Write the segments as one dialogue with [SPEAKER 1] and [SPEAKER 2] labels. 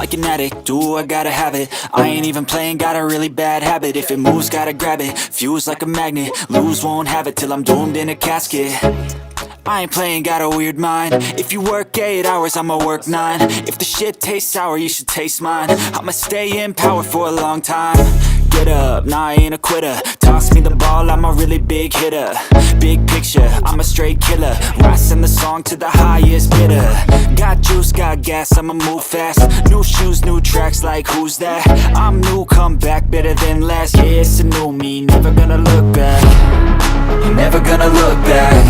[SPEAKER 1] like an addict, ooh, I gotta have it. I ain't even playing, got a really bad habit. If it moves, gotta grab it, fuse like a magnet. Lose, won't have it till I'm doomed in a casket. I ain't playing, got a weird mind. If you work 8 hours, I'ma work 9. If the shit tastes sour, you should taste mine. I'ma stay in power for a long time. Get up, nah, I ain't a quitter. Toss me the ball, I'm a really big hitter. Big picture, I'm a straight killer. Rising the song to the highest bidder. Got juice, got gas, I'ma move fast. New shoes, new tracks, like who's that? I'm new, come back, better than last. Yeah, it's a new me, never gonna look back. Never gonna look back.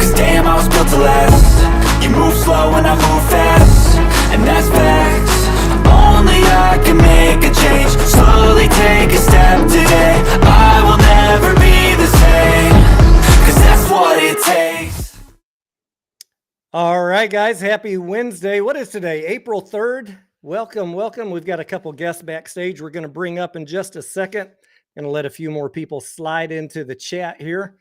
[SPEAKER 1] Cause damn, I was built to last. You move slow and I move fast, and that's facts. Only I can make a change. Slowly take a step today. I will never be the same, cause that's what it takes.
[SPEAKER 2] All right, guys, happy Wednesday. What is today? April 3rd. Welcome. We've got a couple guests backstage we're going to bring up in just a second. Going to let a few more people slide into the chat here.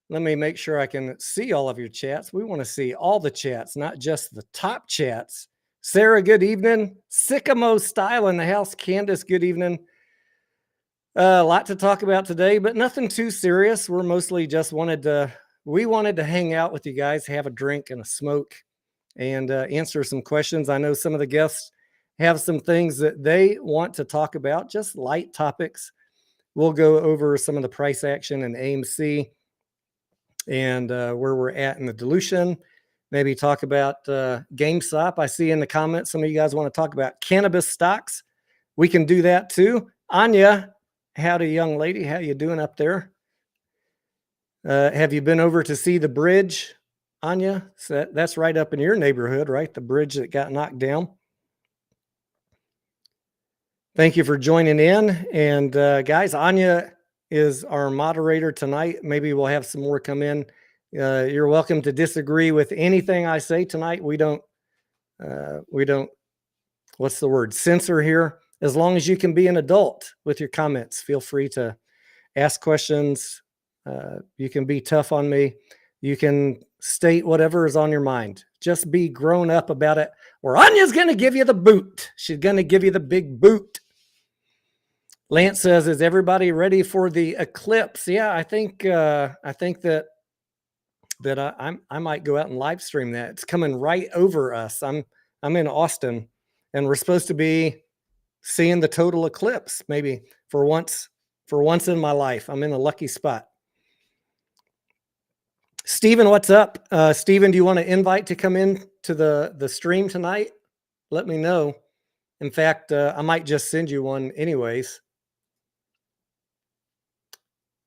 [SPEAKER 2] Let me make sure I can see all of your chats. We want to see all the chats, not just the top chats. Sarah, good evening. Sycamore Style in the house. Candace, good evening. A lot to talk about today, but nothing too serious. We're mostly just wanted to hang out with you guys, have a drink and a smoke, and answer some questions. I know some of the guests have some things that they want to talk about, just light topics. We'll go over some of the price action in AMC and where we're at in the dilution. Maybe talk about GameStop. I see in the comments some of you guys want to talk about cannabis stocks. We can do that too. Anya, howdy, young lady. How you doing up there? Have you been over to see the bridge, Anya? So that's right up in your neighborhood, right? The bridge that got knocked down. Thank you for joining in. And guys, Anya is our moderator tonight. Maybe we'll have some more come in. You're welcome to disagree with anything I say tonight. We don't, what's the word? Censor here. As long as you can be an adult with your comments, feel free to ask questions. You can be tough on me. You can state whatever is on your mind. Just be grown up about it, or Anya's going to give you the boot. She's going to give you the big boot. Lance says, is everybody ready for the eclipse? Yeah, I think that I might go out and live stream that. It's coming right over us. I'm in Austin, and we're supposed to be seeing the total eclipse. Maybe for once in my life, I'm in a lucky spot. Steven, what's up? Steven, do you want to invite to come in to the stream tonight? Let me know. In fact, I might just send you one anyways.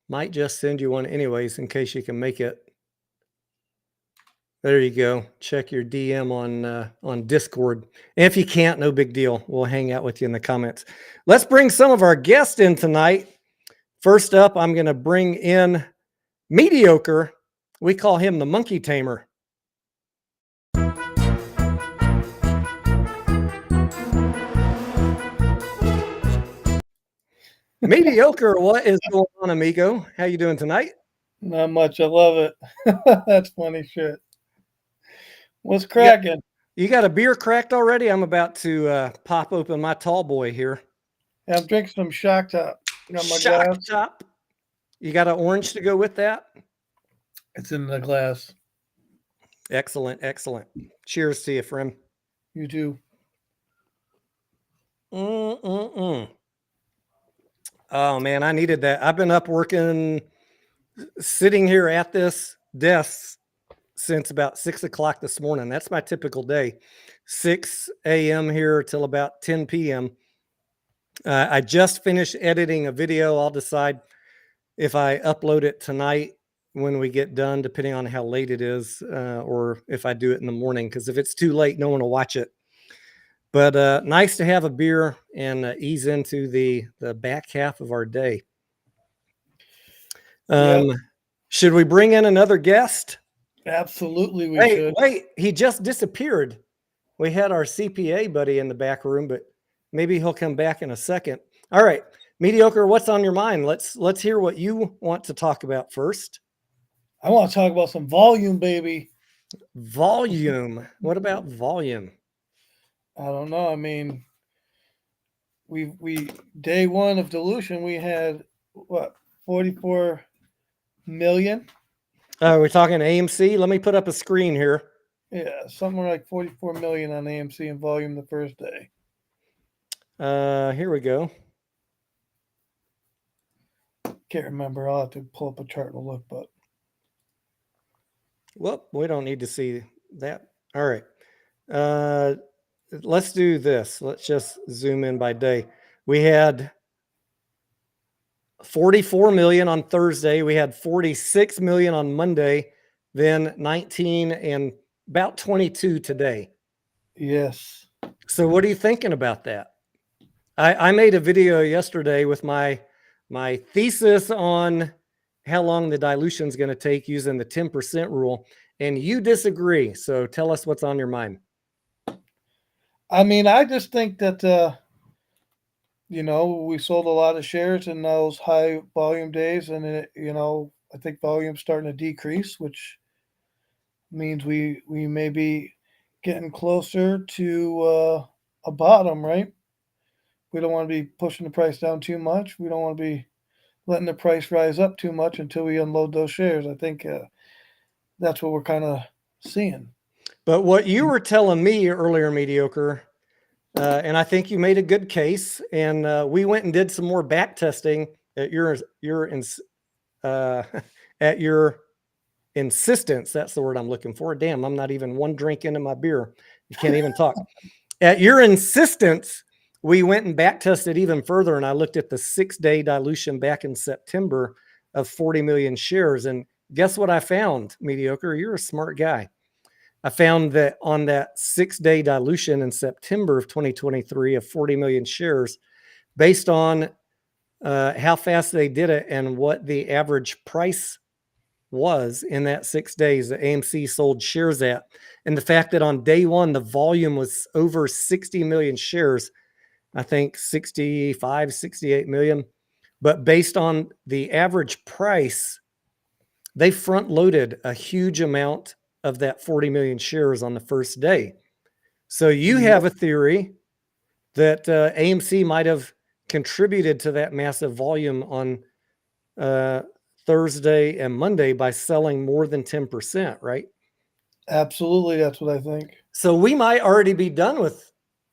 [SPEAKER 2] Might just send you one anyways in case you can make it. There you go. Check your DM on Discord. And if you can't, no big deal. We'll hang out with you in the comments. Let's bring some of our guests in tonight. First up, I'm going to bring in Mediocre. We call him the monkey tamer. Mediocre, what is going on, amigo? How you doing tonight?
[SPEAKER 3] Not much. I love it. That's funny shit. What's cracking?
[SPEAKER 2] You got a beer cracked already? I'm about to pop open my tall boy here.
[SPEAKER 3] Yeah, I'm drinking some Shock Top. Got my
[SPEAKER 2] Shock
[SPEAKER 3] glass.
[SPEAKER 2] Top. You got an orange to go with that?
[SPEAKER 3] It's in the glass.
[SPEAKER 2] Excellent. Cheers to you, friend.
[SPEAKER 3] You too.
[SPEAKER 2] Oh, man, I needed that. I've been up working, sitting here at this desk since about 6 o'clock this morning. That's my typical day. 6 a.m. here till about 10 p.m. I just finished editing a video. I'll decide if I upload it tonight when we get done, depending on how late it is, or if I do it in the morning, because if it's too late, no one will watch it. But nice to have a beer and ease into the back half of our day. Should we bring in another guest?
[SPEAKER 3] Absolutely, we should.
[SPEAKER 2] Wait, he just disappeared. We had our CPA buddy in the back room, but maybe he'll come back in a second. All right, Mediocre, what's on your mind? Let's hear what you want to talk about first.
[SPEAKER 3] I want to talk about some volume, baby.
[SPEAKER 2] Volume. What about volume?
[SPEAKER 3] I don't know. I mean, we day one of dilution, we had what, 44 million?
[SPEAKER 2] We're talking AMC. Let me put up a screen here.
[SPEAKER 3] Yeah, somewhere like 44 million on AMC in volume the first day.
[SPEAKER 2] Here we go.
[SPEAKER 3] Can't remember. I'll have to pull up a chart and look, but
[SPEAKER 2] Well, we don't need to see that. All right. Let's do this. Let's just zoom in by day. We had 44 million on Thursday. We had 46 million on Monday, then 19 and about 22 today.
[SPEAKER 3] yes.
[SPEAKER 2] So what are you thinking about that? I made a video yesterday with my thesis on how long the dilution is going to take using the 10% rule, and you disagree. So tell us what's on your mind.
[SPEAKER 3] I mean, I just think that we sold a lot of shares in those high volume days, and I think volume's starting to decrease, which means we may be getting closer to a bottom, right? We don't want to be pushing the price down too much. We don't want to be letting the price rise up too much until we unload those shares. I think that's what we're kind of seeing.
[SPEAKER 2] But what you were telling me earlier, Mediocre, and I think you made a good case, and we went and did some more back testing at your at your insistence. That's the word I'm looking for. Damn, I'm not even one drink into my beer. You can't even talk. At your insistence, we went and back tested even further, and I looked at the 6-day dilution back in September of 40 million shares. And guess what I found, Mediocre? You're a smart guy. I found that on that 6-day dilution in September of 2023 of 40 million shares, based on how fast they did it and what the average price was in that 6 days that AMC sold shares at, and the fact that on day one, the volume was over 60 million shares, I think 65, 68 million. But based on the average price, they front loaded a huge amount of that 40 million shares on the first day. So you have a theory that AMC might have contributed to that massive volume on Thursday and Monday by selling more than 10%, right?
[SPEAKER 3] Absolutely, that's what I think.
[SPEAKER 2] So we might already be done with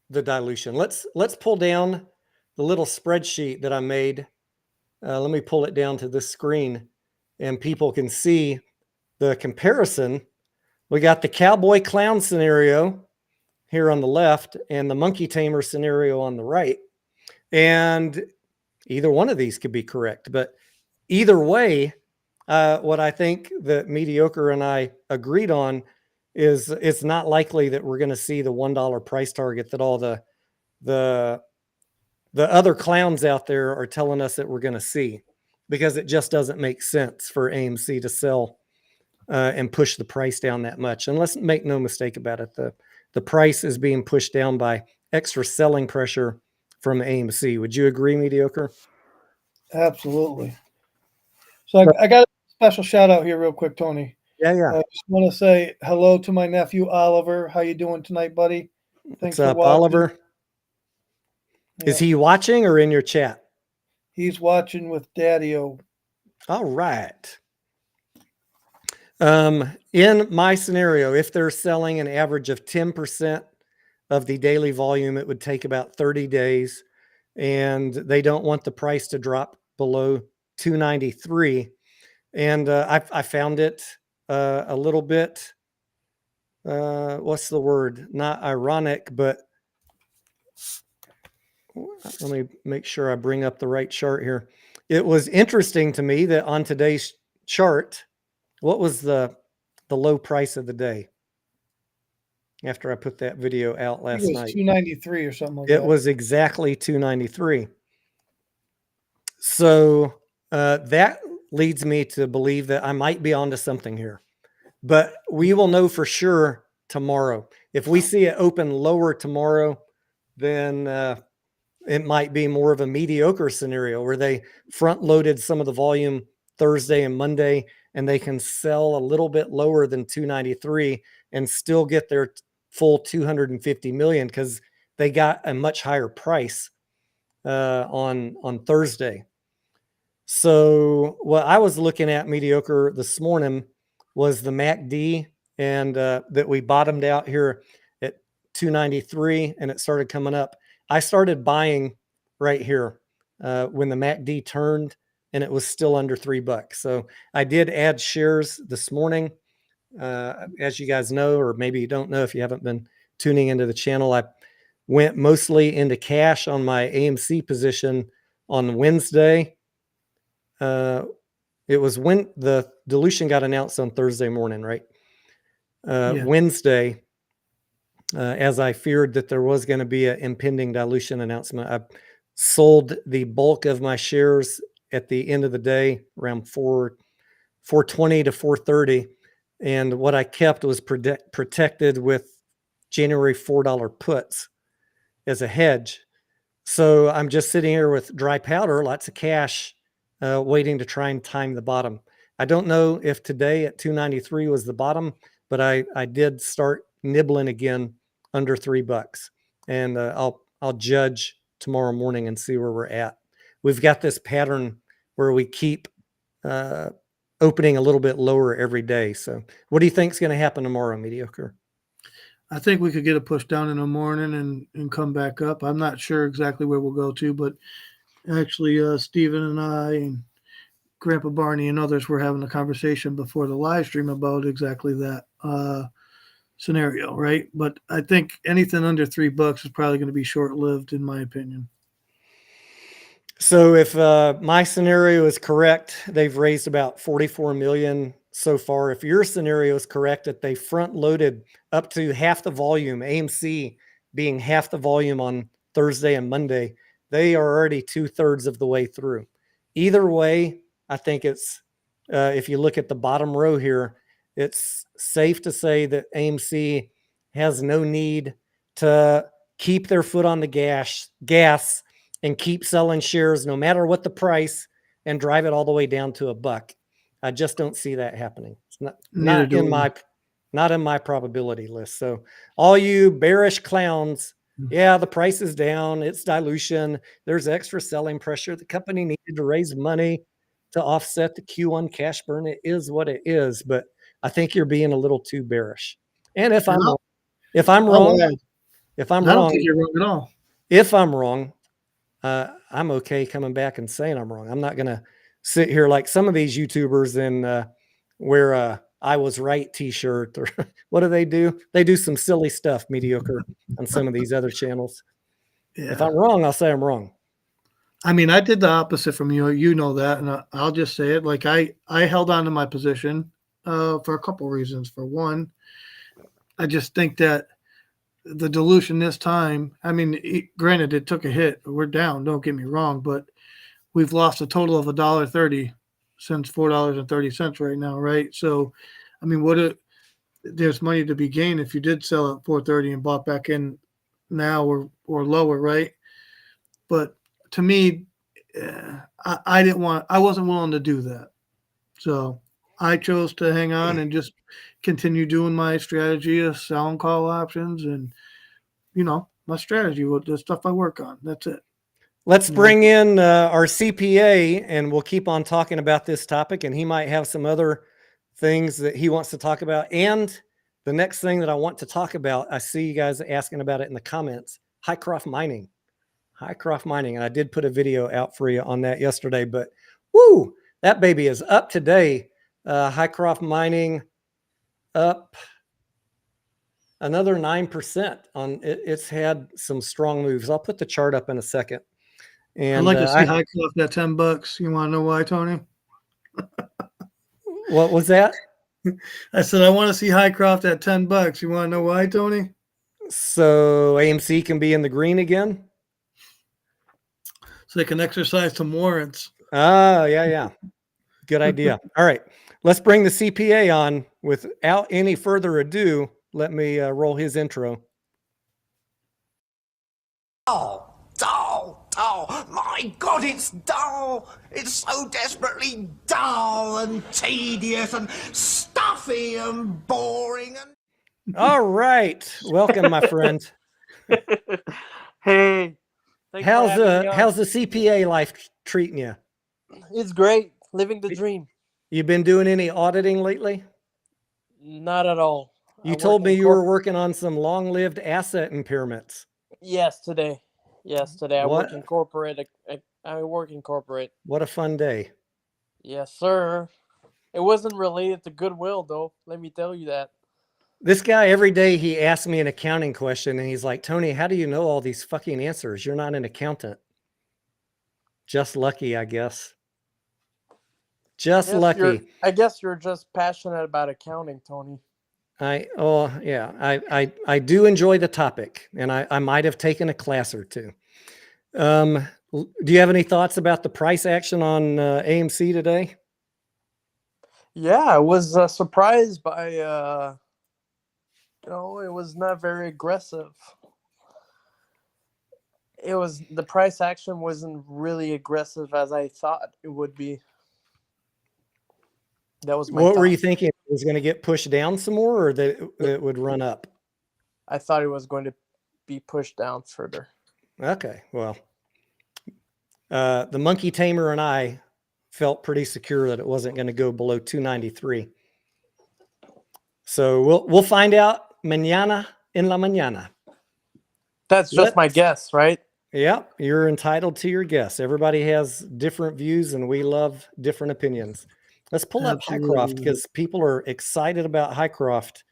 [SPEAKER 2] the dilution. Let's pull down the little spreadsheet that I made. Let me pull it down to this screen, and people can see the comparison. We got the cowboy clown scenario here on the left and the monkey tamer scenario on the right. And either one of these could be correct, but either way, what I think that Mediocre and I agreed on is it's not likely that we're going to see the $1 price target that all the other clowns out there are telling us that we're going to see, because it just doesn't make sense for AMC to sell and push the price down that much. And let's make no mistake about it. The price is being pushed down by extra selling pressure from AMC. Would you agree, Mediocre?
[SPEAKER 3] Absolutely. So I got a special shout out here real quick, Tony.
[SPEAKER 2] Yeah.
[SPEAKER 3] I just want to say hello to my nephew, Oliver. How you doing tonight, buddy?
[SPEAKER 2] Thanks for watching. Oliver? Yeah. Is he watching or in your chat?
[SPEAKER 3] He's watching with Daddy-O.
[SPEAKER 2] All right. In my scenario, if they're selling an average of 10% of the daily volume, it would take about 30 days, and they don't want the price to drop below 293. And I found it a little bit, what's the word? Not ironic, but let me make sure I bring up the right chart here. It was interesting to me that on today's chart, what was the low price of the day after I put that video out last night?
[SPEAKER 3] 293 or something like that.
[SPEAKER 2] It was exactly 293. So that leads me to believe that I might be onto something here, but we will know for sure tomorrow. If we see it open lower tomorrow, then it might be more of a mediocre scenario where they front loaded some of the volume Thursday and Monday, and they can sell a little bit lower than 293 and still get their full 250 million. Because they got a much higher price on Thursday. So what I was looking at mediocre this morning was the MACD, and that we bottomed out here at 293 and it started coming up. I started buying right here when the MACD turned and it was still under $3. So I did add shares this morning. As you guys know, or maybe you don't know if you haven't been tuning into the channel, I went mostly into cash on my AMC position on Wednesday. It was when the dilution got announced on Thursday morning, right?
[SPEAKER 3] Yeah.
[SPEAKER 2] Wednesday, as I feared that there was going to be an impending dilution announcement, I sold the bulk of my shares at the end of the day, around 420 to 430. And what I kept was protected with January $4 puts as a hedge. So I'm just sitting here with dry powder, lots of cash, waiting to try and time the bottom. I don't know if today at 293 was the bottom, but I did start nibbling again under $3. And I'll judge tomorrow morning and see where we're at. We've got this pattern where we keep opening a little bit lower every day. So what do you think is going to happen tomorrow, mediocre?
[SPEAKER 3] I think we could get a push down in the morning and come back up. I'm not sure exactly where we'll go to, but actually Stephen and I and Grandpa Barney and others were having a conversation before the live stream about exactly that scenario, right? But I think anything under $3 is probably going to be short-lived, in my opinion.
[SPEAKER 2] So if my scenario is correct, they've raised about 44 million so far. If your scenario is correct, that they front loaded up to half the volume, AMC being half the volume on Thursday and Monday, they are already 2/3 of the way through. Either way, I think it's, if you look at the bottom row here, it's safe to say that AMC has no need to keep their foot on the gas and keep selling shares no matter what the price and drive it all the way down to $1. I just don't see that happening. It's not in my probability list. So all you bearish clowns, yeah, the price is down, it's dilution, there's extra selling pressure, the company needed to raise money to offset the Q1 cash burn. It is what it is, but I think you're being a little too bearish. And if I'm wrong,
[SPEAKER 3] I don't think you're wrong at all.
[SPEAKER 2] If I'm wrong, I'm okay coming back and saying I'm wrong. I'm not going to sit here like some of these YouTubers and wear I was right t-shirt, or what do? They do some silly stuff, mediocre, on some of these other channels. Yeah. If I'm wrong, I'll say I'm wrong.
[SPEAKER 3] I mean, I did the opposite from you. You know that, and I'll just say it. Like I held on to my position for a couple of reasons. For one, I just think that the dilution this time, I mean, granted, it took a hit. We're down, don't get me wrong, but we've lost a total of $1.30 since $4.30 right now, right? So, I mean, there's money to be gained if you did sell at $4.30 and bought back in now or lower, right? But to me, I wasn't willing to do that. So I chose to hang on and just continue doing my strategy of selling call options and, my strategy with the stuff I work on. That's it.
[SPEAKER 2] Let's bring in our CPA, and we'll keep on talking about this topic, and he might have some other things that he wants to talk about. And the next thing that I want to talk about, I see you guys asking about it in the comments, Hycroft Mining. And I did put a video out for you on that yesterday, but woo, that baby is up today. Hycroft Mining up another 9% on it. It's had some strong moves. I'll put the chart up in a second. And
[SPEAKER 3] I'd like to see Hycroft at $10. You want to know why, Tony?
[SPEAKER 2] What was that?
[SPEAKER 3] I said I want to see Hycroft at $10. You want to know why, Tony?
[SPEAKER 2] So AMC can be in the green again,
[SPEAKER 3] so they can exercise some warrants.
[SPEAKER 2] Oh, yeah. Good idea. All right, let's bring the CPA on. Without any further ado, let me roll his intro.
[SPEAKER 4] Oh, my God, it's dull. It's so desperately dull and tedious and stuffy and boring.
[SPEAKER 2] All right. Welcome, my friend.
[SPEAKER 5] Hey, thanks for having me on.
[SPEAKER 2] How's the CPA life treating you?
[SPEAKER 5] It's great. Living the dream.
[SPEAKER 2] You been doing any auditing lately?
[SPEAKER 5] Not at all.
[SPEAKER 2] You
[SPEAKER 5] I
[SPEAKER 2] told
[SPEAKER 5] work
[SPEAKER 2] me
[SPEAKER 5] in
[SPEAKER 2] you were working on some long-lived asset impairments.
[SPEAKER 5] Yes, today. Yes, today. I work
[SPEAKER 2] What?
[SPEAKER 5] in corporate. I work in corporate.
[SPEAKER 2] What a fun day.
[SPEAKER 5] Yes, sir. It wasn't related to goodwill, though. Let me tell you that.
[SPEAKER 2] This guy, every day he asks me an accounting question and he's like, Tony, how do you know all these fucking answers? You're not an accountant. Just lucky, I guess. Just lucky.
[SPEAKER 5] I guess you're just passionate about accounting, Tony.
[SPEAKER 2] I do enjoy the topic, and I might have taken a class or two. Do you have any thoughts about the price action on AMC today?
[SPEAKER 5] Yeah, I was surprised by, it was not very aggressive. The price action wasn't really aggressive as I thought it would be. That was my
[SPEAKER 2] What were
[SPEAKER 5] thought.
[SPEAKER 2] you thinking? It was going to get pushed down some more, or that it would run up?
[SPEAKER 5] I thought it was going to be pushed down further.
[SPEAKER 2] Okay, well, the monkey tamer and I felt pretty secure that it wasn't going to go below 293. So we'll find out mañana en la mañana.
[SPEAKER 5] That's just my guess, right?
[SPEAKER 2] Yeah, you're entitled to your guess. Everybody has different views, and we love different opinions. Let's pull up Highcroft because people are excited about Highcroft.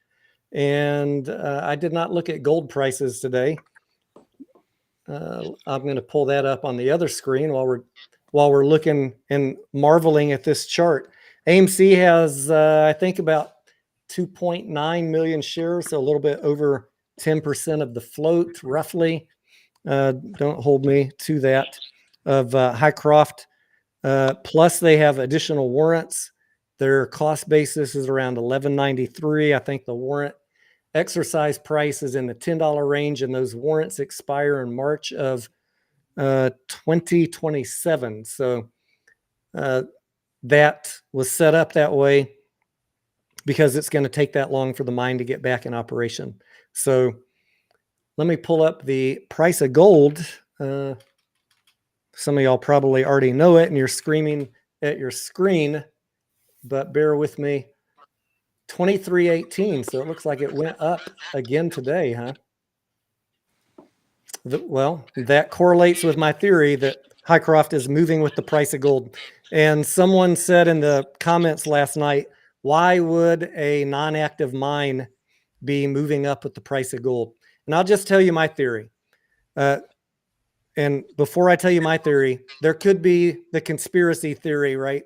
[SPEAKER 2] And I did not look at gold prices today. I'm going to pull that up on the other screen while we're looking and marveling at this chart. AMC has, I think, about 2.9 million shares, so a little bit over 10% of the float, roughly. Don't hold me to that, of Highcroft. Plus, they have additional warrants. Their cost basis is around $11.93. I think the warrant exercise price is in the $10 range, and those warrants expire in March of 2027. So that was set up that way because it's going to take that long for the mine to get back in operation. So let me pull up the price of gold. Some of y'all probably already know it and you're screaming at your screen, but bear with me. 23.18. So it looks like it went up again today, huh? Well, that correlates with my theory that Highcroft is moving with the price of gold. And someone said in the comments last night, why would a non-active mine be moving up with the price of gold? And I'll just tell you my theory. And before I tell you my theory, there could be the conspiracy theory, right?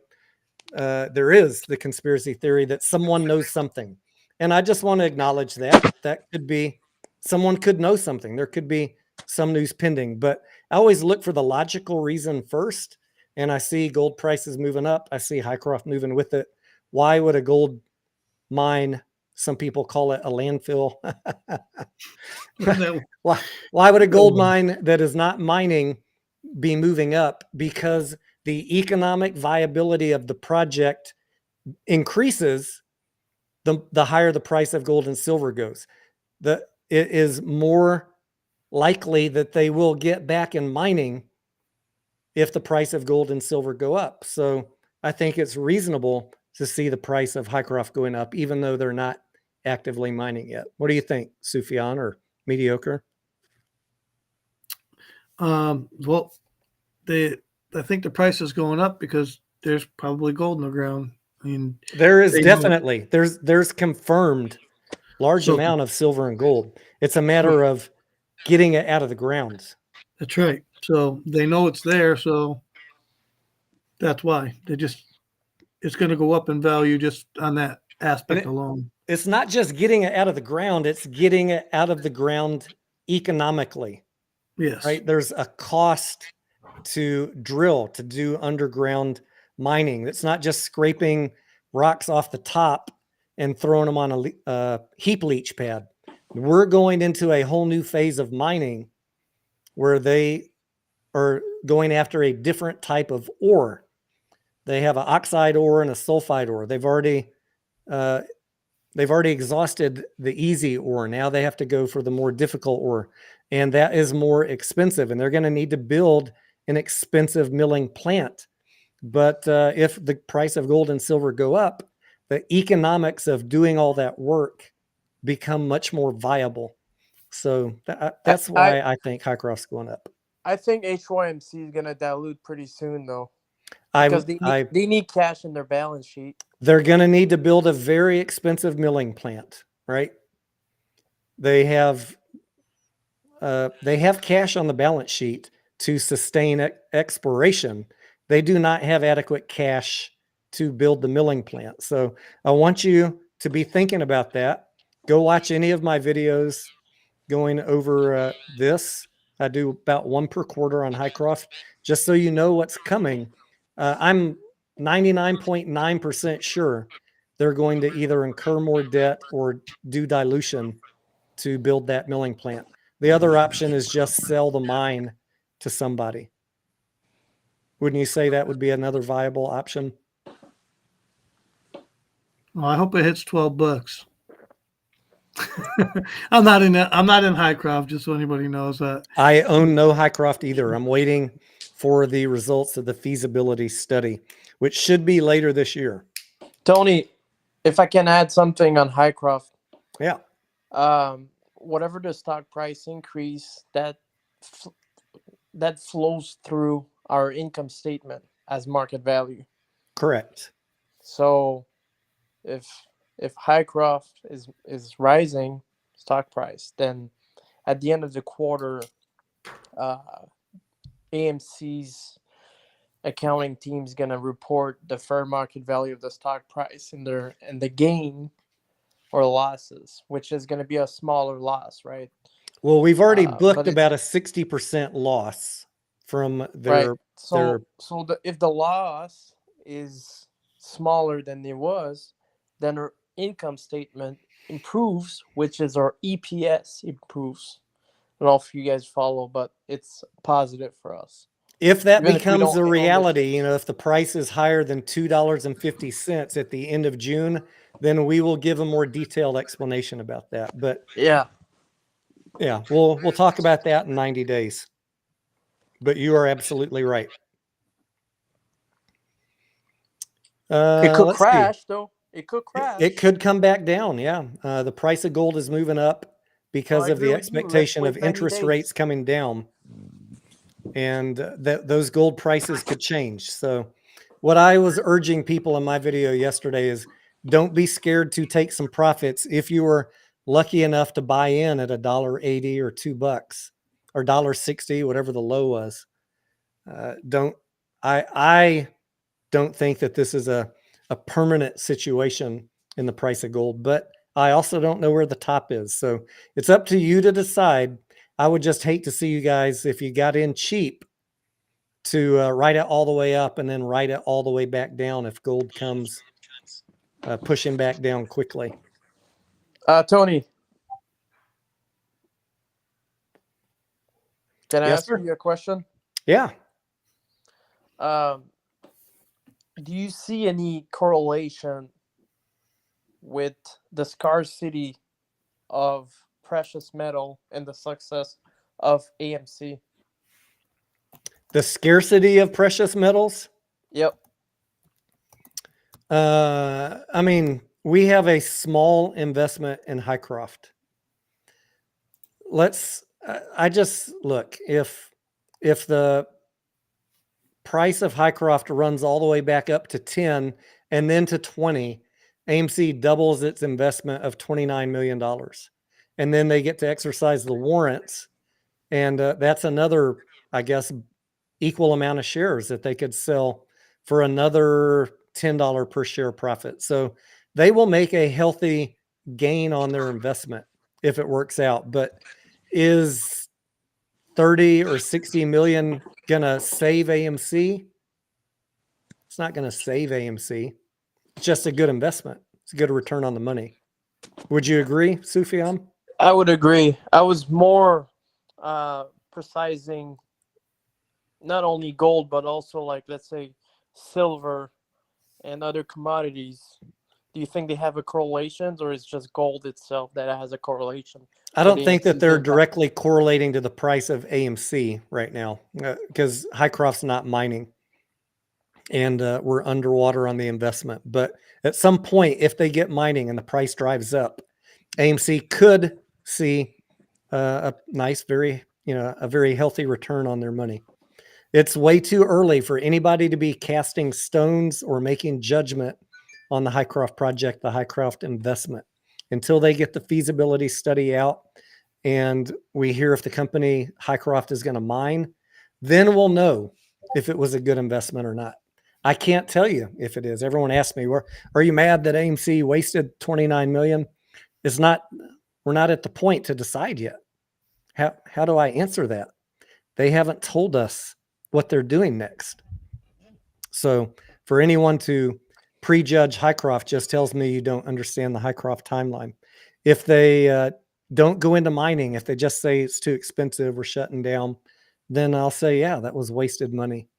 [SPEAKER 2] There is the conspiracy theory that someone knows something. And I just want to acknowledge that. That could be, someone could know something. There could be some news pending. But I always look for the logical reason first. And I see gold prices moving up. I see Highcroft moving with it. Why would a gold mine, some people call it a landfill, why would a gold mine that is not mining be moving up? Because the economic viability of the project increases the higher the price of gold and silver goes. It is more likely that they will get back in mining if the price of gold and silver go up. So I think it's reasonable to see the price of Highcroft going up, even though they're not actively mining yet. What do you think, Sufyan, or mediocre?
[SPEAKER 3] Well, I think the price is going up because there's probably gold in the ground. I mean,
[SPEAKER 2] there is definitely there's confirmed large amount of silver and gold. It's a matter of getting it out of the ground.
[SPEAKER 3] That's right. So they know it's there. So that's why it's going to go up in value just on that aspect alone.
[SPEAKER 2] It's not just getting it out of the ground. It's getting it out of the ground economically.
[SPEAKER 3] Yes.
[SPEAKER 2] Right. There's a cost to drill, to do underground mining. It's not just scraping rocks off the top and throwing them on a heap leach pad. We're going into a whole new phase of mining where they are going after a different type of ore. They have an oxide ore and a sulfide ore. They've already They've already exhausted the easy ore. Now they have to go for the more difficult ore, and that is more expensive. And they're going to need to build an expensive milling plant. But if the price of gold and silver go up, the economics of doing all that work become much more viable. So that's why I think Hycroft's going up.
[SPEAKER 5] I think HYMC is gonna dilute pretty soon though,
[SPEAKER 2] I,
[SPEAKER 5] because
[SPEAKER 2] I
[SPEAKER 5] they need cash in their balance sheet.
[SPEAKER 2] they're going to need to build a very expensive milling plant, right? They have cash on the balance sheet to sustain exploration. They do not have adequate cash to build the milling plant. So I want you to be thinking about that. Go watch any of my videos going over this. I do about one per quarter on Hycroft, just so you know what's coming. I'm 99.9% sure they're going to either incur more debt or do dilution to build that milling plant. The other option is just sell the mine to somebody. Wouldn't you say that would be another viable option?
[SPEAKER 3] Well, I hope it hits $12. I'm not in Hycroft, just so anybody knows that.
[SPEAKER 2] I own no Hycroft either. I'm waiting for the results of the feasibility study, which should be later this year.
[SPEAKER 5] Tony, if I can add something on Hycroft,
[SPEAKER 2] Yeah.
[SPEAKER 5] whatever the stock price increase, that flows through our income statement as market value.
[SPEAKER 2] Correct.
[SPEAKER 5] So if Hycroft is rising stock price, then at the end of the quarter, AMC's accounting team is gonna report the fair market value of the stock price and the gain or losses, which is gonna be a smaller loss, right?
[SPEAKER 2] Well, we've already
[SPEAKER 5] But
[SPEAKER 2] booked about a 60% loss from their.
[SPEAKER 5] right. So if the loss is smaller than it was, then our income statement improves, which is our EPS improves. I don't know if you guys follow, but it's positive for us.
[SPEAKER 2] If that
[SPEAKER 5] Even if we
[SPEAKER 2] becomes
[SPEAKER 5] don't
[SPEAKER 2] a
[SPEAKER 5] own
[SPEAKER 2] reality, if the price is higher than $2.50 at the end of June, then we will give a more detailed explanation about that. But
[SPEAKER 5] Yeah.
[SPEAKER 2] yeah, we'll talk about that in 90 days. But you are absolutely right.
[SPEAKER 5] It could
[SPEAKER 2] let's
[SPEAKER 5] crash,
[SPEAKER 2] see.
[SPEAKER 5] though. It could crash.
[SPEAKER 2] It could come back down. Yeah. The price of gold is moving up because
[SPEAKER 5] I
[SPEAKER 2] of
[SPEAKER 5] agree
[SPEAKER 2] the
[SPEAKER 5] with you. Let's
[SPEAKER 2] expectation of
[SPEAKER 5] wait 90
[SPEAKER 2] interest
[SPEAKER 5] days.
[SPEAKER 2] rates coming down. And those gold prices could change. So what I was urging people in my video yesterday is don't be scared to take some profits if you were lucky enough to buy in at $1.80 or $2 or $1.60, whatever the low was. I don't think that this is a permanent situation in the price of gold, but I also don't know where the top is. So it's up to you to decide. I would just hate to see you guys, if you got in cheap, to ride it all the way up and then ride it all the way back down if gold comes pushing back down quickly.
[SPEAKER 5] Tony, can I
[SPEAKER 2] Yes,
[SPEAKER 5] ask
[SPEAKER 2] sir?
[SPEAKER 5] you a question?
[SPEAKER 2] Yeah.
[SPEAKER 5] Do you see any correlation with the scarcity of precious metal and the success of AMC?
[SPEAKER 2] The scarcity of precious metals.
[SPEAKER 5] Yep.
[SPEAKER 2] I mean, we have a small investment in Hycroft. I just look, if the price of Hycroft runs all the way back up to 10 and then to 20, AMC doubles its investment of $29 million. And then they get to exercise the warrants. And that's another, I guess, equal amount of shares that they could sell for another $10 per share profit. So they will make a healthy gain on their investment if it works out. But is 30 or 60 million gonna save AMC? It's not gonna save AMC. It's just a good investment. It's a good return on the money. Would you agree, Sufyan?
[SPEAKER 5] I would agree. I was more precising not only gold, but also, like, let's say, silver and other commodities, Do you think they have a correlation, or it's just gold itself that has a correlation?
[SPEAKER 2] I
[SPEAKER 5] with
[SPEAKER 2] don't think that
[SPEAKER 5] AMC's
[SPEAKER 2] they're
[SPEAKER 5] impact?
[SPEAKER 2] directly correlating to the price of AMC right now, because Hycroft's not mining, and we're underwater on the investment. But at some point, if they get mining and the price drives up, AMC could see a nice, a very healthy return on their money. It's way too early for anybody to be casting stones or making judgment on the Hycroft project, the Hycroft investment, until they get the feasibility study out and we hear if the company Hycroft is going to mine. Then we'll know if it was a good investment or not. I can't tell you if it is. Everyone asks me, are you mad that AMC wasted $29 million? It's not, we're not at the point to decide yet. How do I answer that? They haven't told us what they're doing next. So for anyone to prejudge Hycroft just tells me you don't understand the Hycroft timeline. If they don't go into mining, if they just say it's too expensive, we're shutting down, then I'll say, yeah, that was wasted money.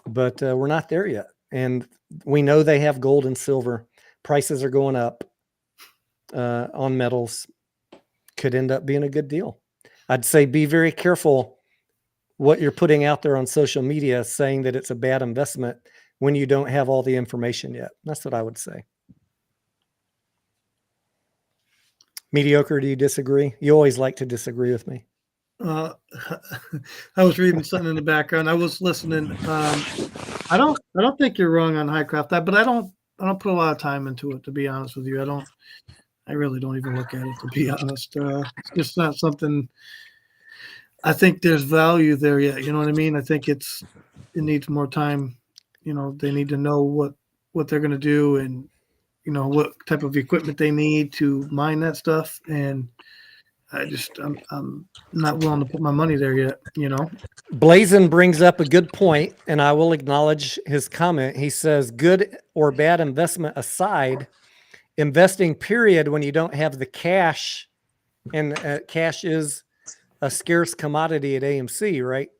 [SPEAKER 2] But we're not there yet. And we know they have gold and silver. Prices are going up on metals. Could end up being a good deal. I'd say be very careful what you're putting out there on social media saying that it's a bad investment when you don't have all the information yet. That's what I would say. Mediocre, do you disagree? You always like to disagree with me.
[SPEAKER 3] I was reading something in the background. I was listening. I don't think you're wrong on Hycroft, but I don't put a lot of time into it, to be honest with you. I really don't even look at it, to be honest. It's just not something. I think there's value there yet. You know what I mean? I think it needs more time. You know, they need to know what they're going to do and, you know, what type of equipment they need to mine that stuff. And I'm not willing to put my money there yet, you know.
[SPEAKER 2] Blazin brings up a good point, and I will acknowledge his comment. He says, good or bad investment aside, investing period when you don't have the cash, and cash is a scarce commodity at AMC, right?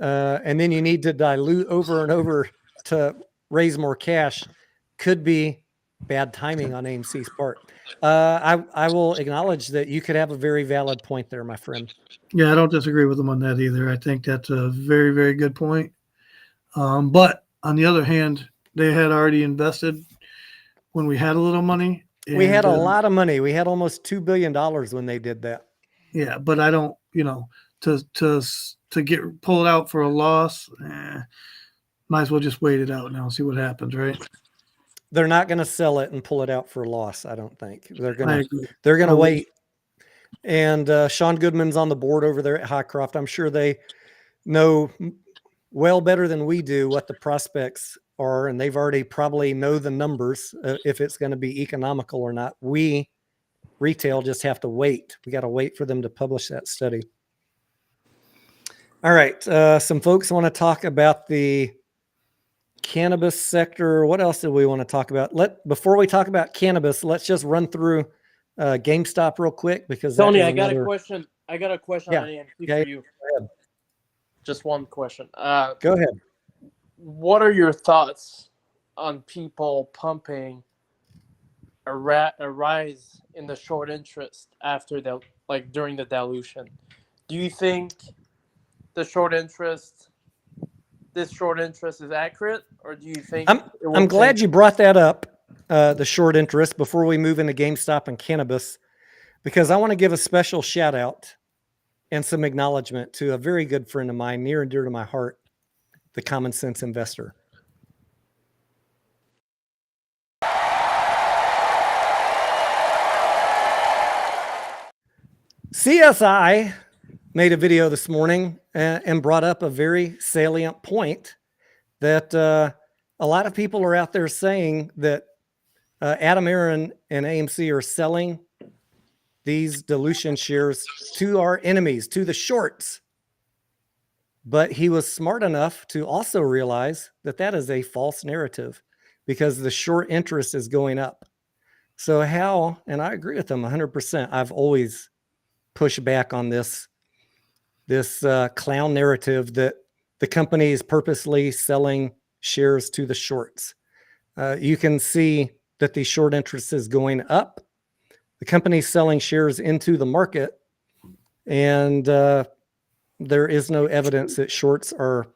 [SPEAKER 2] And then you need to dilute over and over to raise more cash, could be bad timing on AMC's part. I will acknowledge that you could have a very valid point there, my friend.
[SPEAKER 3] Yeah, I don't disagree with them on that either. I think that's a very, very good point. But on the other hand, they had already invested when we had a little money.
[SPEAKER 2] We had a lot of money. We had almost $2 billion when they did that.
[SPEAKER 3] Yeah, but I don't, you know, to pull it out for a loss, might as well just wait it out now and see what happens, right?
[SPEAKER 2] They're not going to sell it and pull it out for a loss. I don't think they're going
[SPEAKER 3] I
[SPEAKER 2] to.
[SPEAKER 3] agree.
[SPEAKER 2] They're going to wait. And Sean Goodman's on the board over there at Hycroft. I'm sure they know well better than we do what the prospects are, and they've already probably know the numbers if it's going to be economical or not. We retail just have to wait. We got to wait for them to publish that study. All right, some folks want to talk about the cannabis sector. What else do we want to talk about? Before we talk about cannabis, let's just run through GameStop real quick, because
[SPEAKER 5] Tony, I got a question. I got a question
[SPEAKER 2] Yeah.
[SPEAKER 5] on AMC
[SPEAKER 2] Okay.
[SPEAKER 5] for you.
[SPEAKER 2] Go ahead.
[SPEAKER 5] Just one question.
[SPEAKER 2] Go ahead.
[SPEAKER 5] What are your thoughts on people pumping a rise in the short interest after during the dilution? Do you think this short interest is accurate, or do you think
[SPEAKER 2] I'm glad you brought that up, the short interest, before we move into GameStop and cannabis, because I want to give a special shout out and some acknowledgement to a very good friend of mine, near and dear to my heart, the Common Sense Investor. CSI made a video this morning and brought up a very salient point that a lot of people are out there saying that Adam Aaron and AMC are selling these dilution shares to our enemies, to the shorts. But he was smart enough to also realize that that is a false narrative, because the short interest is going up. So how, and I agree with him 100%. I've always pushed back on this clown narrative that the company is purposely selling shares to the shorts. You can see that the short interest is going up. The company's selling shares into the market, and there is no evidence that shorts are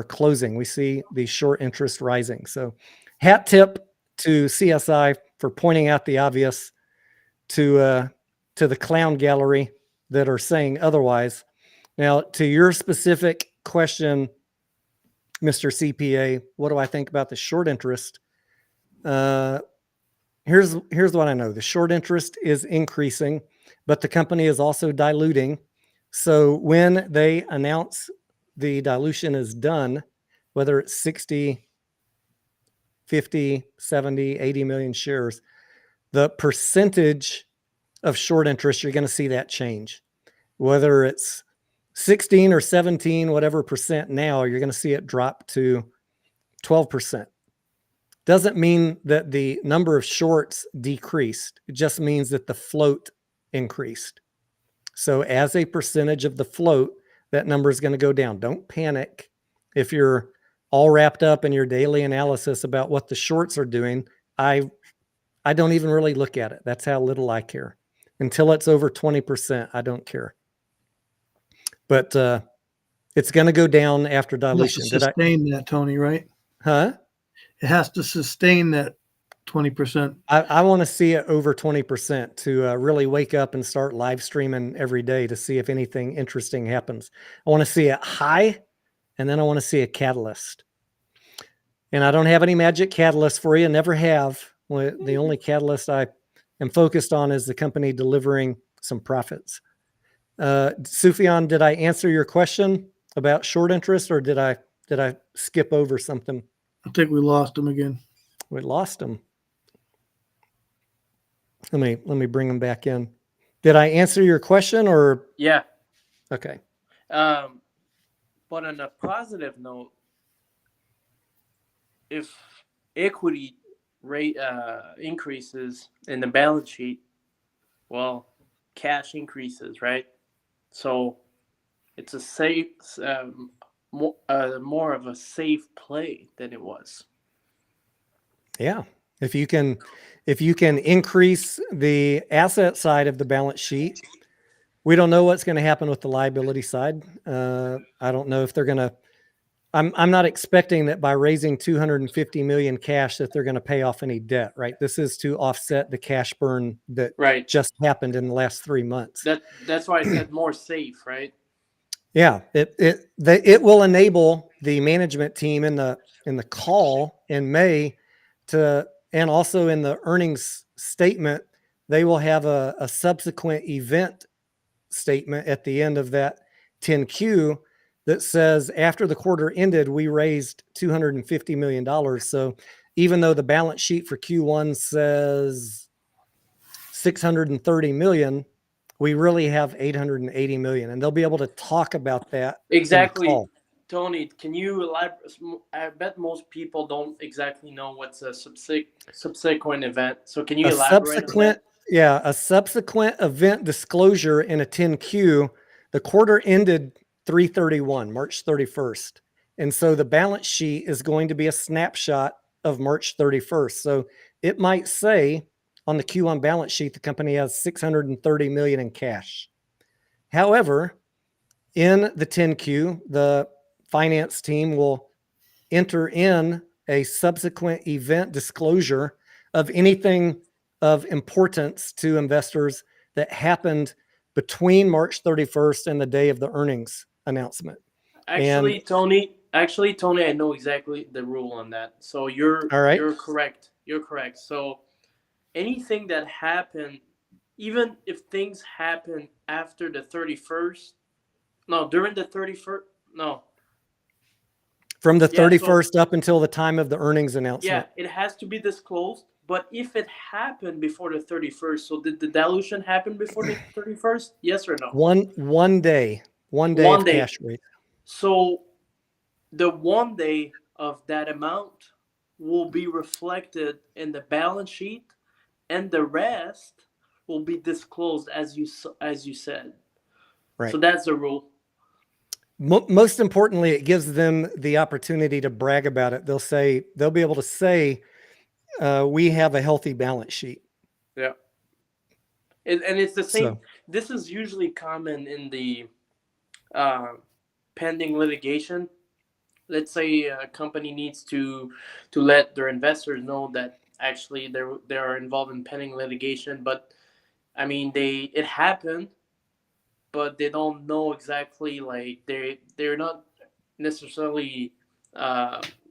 [SPEAKER 2] closing. We see the short interest rising. So hat tip to CSI for pointing out the obvious to the clown gallery that are saying otherwise. Now, to your specific question, Mr. CPA, what do I think about the short interest? Here's what I know. The short interest is increasing, but the company is also diluting. So when they announce the dilution is done, whether it's 60, 50, 70, 80 million shares, the percentage of short interest, you're going to see that change. Whether it's 16 or 17, whatever percent now, you're going to see it drop to 12%. Doesn't mean that the number of shorts decreased. It just means that the float increased. So as a percentage of the float, that number is going to go down. Don't panic if you're all wrapped up in your daily analysis about what the shorts are doing. I don't even really look at it. That's how little I care. Until it's over 20%, I don't care. But it's going to go down after dilution.
[SPEAKER 3] It has to sustain that, Tony, right?
[SPEAKER 2] Huh?
[SPEAKER 3] It has to sustain that 20%.
[SPEAKER 2] I want to see it over 20% to really wake up and start live streaming every day to see if anything interesting happens. I want to see it high, and then I want to see a catalyst. And I don't have any magic catalyst for you. Never have. The only catalyst I am focused on is the company delivering some profits. Sufyan, did I answer your question about short interest, or did I skip over something?
[SPEAKER 3] I think we lost him again.
[SPEAKER 2] We lost him. Let me bring him back in. Did I answer your question, or?
[SPEAKER 5] Yeah.
[SPEAKER 2] Okay.
[SPEAKER 5] But on a positive note, if equity rate increases in the balance sheet, well, cash increases, right? So it's a safe, more of a safe play than it was.
[SPEAKER 2] Yeah. If you can increase the asset side of the balance sheet, we don't know what's going to happen with the liability side. I don't know if they're going to. I'm not expecting that by raising 250 million cash that they're going to pay off any debt, right? This is to offset the cash burn that just happened in the last 3 months.
[SPEAKER 5] That's why I said more safe, right?
[SPEAKER 2] Yeah, it will enable the management team in the call in May to, and also in the earnings statement, they will have a subsequent event statement at the end of that 10Q that says after the quarter ended, we raised $250 million. So even though the balance sheet for Q1 says 630 million, we really have 880 million, and they'll be able to talk about that.
[SPEAKER 5] Exactly. Tony, can you elaborate? I bet most people don't exactly know what's a subsequent event. So can you elaborate on that?
[SPEAKER 2] Yeah, a subsequent event disclosure in a 10Q. The quarter ended 3/31, March 31st. And so the balance sheet is going to be a snapshot of March 31st. So it might say on the Q1 balance sheet, the company has 630 million in cash. However, in the 10Q, the finance team will enter in a subsequent event disclosure of anything of importance to investors that happened between March 31st and the day of the earnings announcement.
[SPEAKER 5] Actually, Tony, I know exactly the rule on that. So you're correct. You're correct. So anything that happened, even if things happen after the 31st, during the 31st,
[SPEAKER 2] from the 31st up until the time of the earnings announcement.
[SPEAKER 5] Yeah, it has to be disclosed. But if it happened before the 31st, so did the dilution happen before the 31st? Yes or no?
[SPEAKER 2] One day of cash rate.
[SPEAKER 5] So the 1 day of that amount will be reflected in the balance sheet, and the rest will be disclosed as you said.
[SPEAKER 2] Right.
[SPEAKER 5] So that's the rule.
[SPEAKER 2] Most importantly, it gives them the opportunity to brag about it. They'll be able to say we have a healthy balance sheet.
[SPEAKER 5] Yeah. And it's the same.
[SPEAKER 2] So
[SPEAKER 5] This is usually common in the pending litigation. Let's say a company needs to let their investors know that actually they are involved in pending litigation, but I mean it happened, but they don't know exactly, like they're not necessarily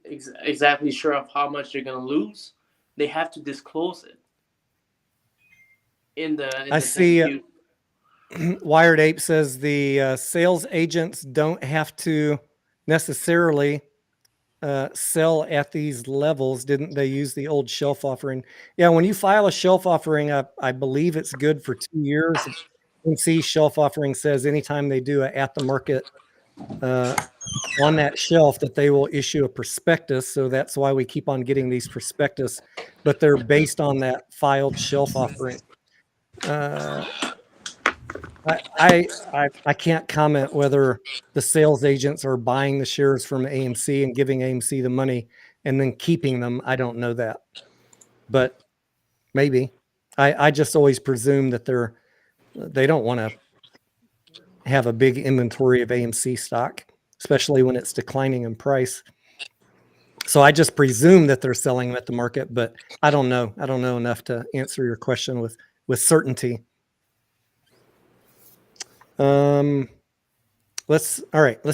[SPEAKER 5] exactly sure of how much they're gonna lose. They have to disclose it in
[SPEAKER 2] I
[SPEAKER 5] the
[SPEAKER 2] see
[SPEAKER 5] 10Q.
[SPEAKER 2] Wired Ape says the sales agents don't have to necessarily sell at these levels. Didn't they use the old shelf offering? Yeah, when you file a shelf offering, I believe it's good for 2 years. AMC shelf offering says anytime they do a at the market on that shelf that they will issue a prospectus. So that's why we keep on getting these prospectus, but they're based on that filed shelf offering. I can't comment whether the sales agents are buying the shares from AMC and giving AMC the money and then keeping them. I don't know that, but maybe. I just always presume that they don't want to have a big inventory of AMC stock, especially when it's declining in price. So I just presume that they're selling them at the market, but I don't know. I don't know enough to answer your question with certainty. Let's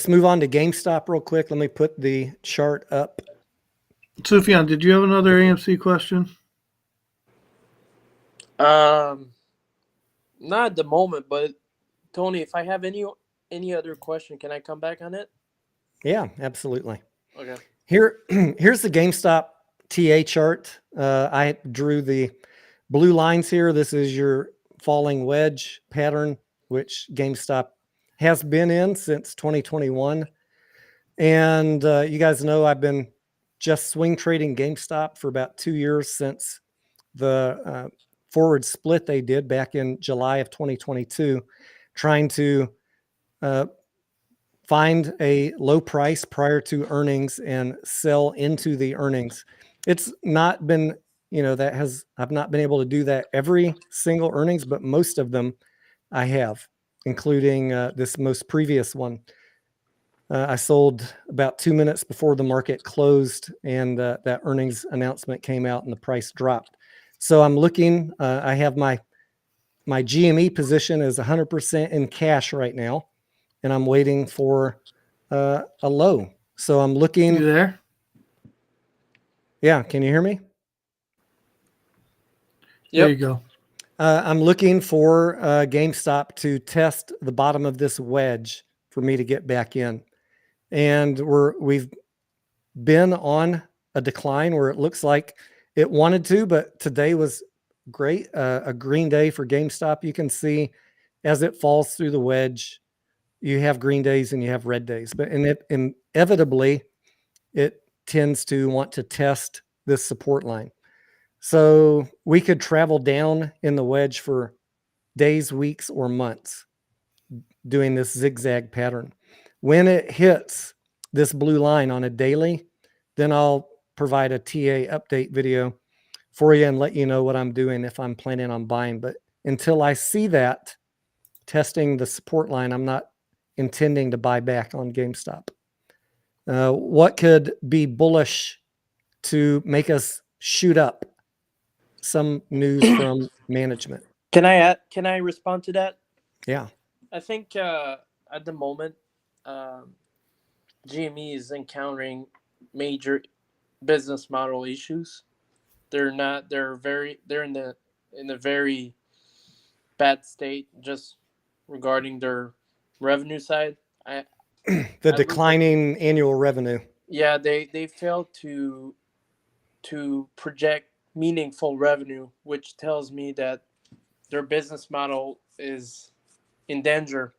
[SPEAKER 2] move on to GameStop real quick. Let me put the chart up.
[SPEAKER 3] Sufjan, did you have another AMC question?
[SPEAKER 5] Not at the moment, but Tony, if I have any other question, can I come back on it?
[SPEAKER 2] Yeah, absolutely.
[SPEAKER 5] Okay.
[SPEAKER 2] Here's the GameStop TA chart. I drew the blue lines here. This is your falling wedge pattern, which GameStop has been in since 2021. And you guys know I've been just swing trading GameStop for about 2 years since the forward split they did back in July of 2022, trying to find a low price prior to earnings and sell into the earnings. It's not been, I've not been able to do that every single earnings, but most of them I have, including this most previous one. I sold about 2 minutes before the market closed and that earnings announcement came out and the price dropped. So I'm looking, I have my GME position is 100% in cash right now, and I'm waiting for a low. So I'm looking.
[SPEAKER 3] You there?
[SPEAKER 2] Yeah, can you hear me?
[SPEAKER 3] There you go.
[SPEAKER 2] I'm looking for GameStop to test the bottom of this wedge for me to get back in. And we've been on a decline where it looks like it wanted to, but today was great. A green day for GameStop. You can see as it falls through the wedge, you have green days and you have red days, but inevitably it tends to want to test this support line. So we could travel down in the wedge for days, weeks, or months doing this zigzag pattern. When it hits this blue line on a daily, then I'll provide a TA update video for you and let you know what I'm doing if I'm planning on buying. But until I see that testing the support line, I'm not intending to buy back on GameStop. What could be bullish to make us shoot up? Some news from management.
[SPEAKER 5] Can I respond to that?
[SPEAKER 2] Yeah.
[SPEAKER 5] I think at the moment, GME is encountering major business model issues. They're in a very bad state just regarding their revenue side.
[SPEAKER 2] The declining annual revenue.
[SPEAKER 5] Yeah, they failed to project meaningful revenue, which tells me that their business model is in danger.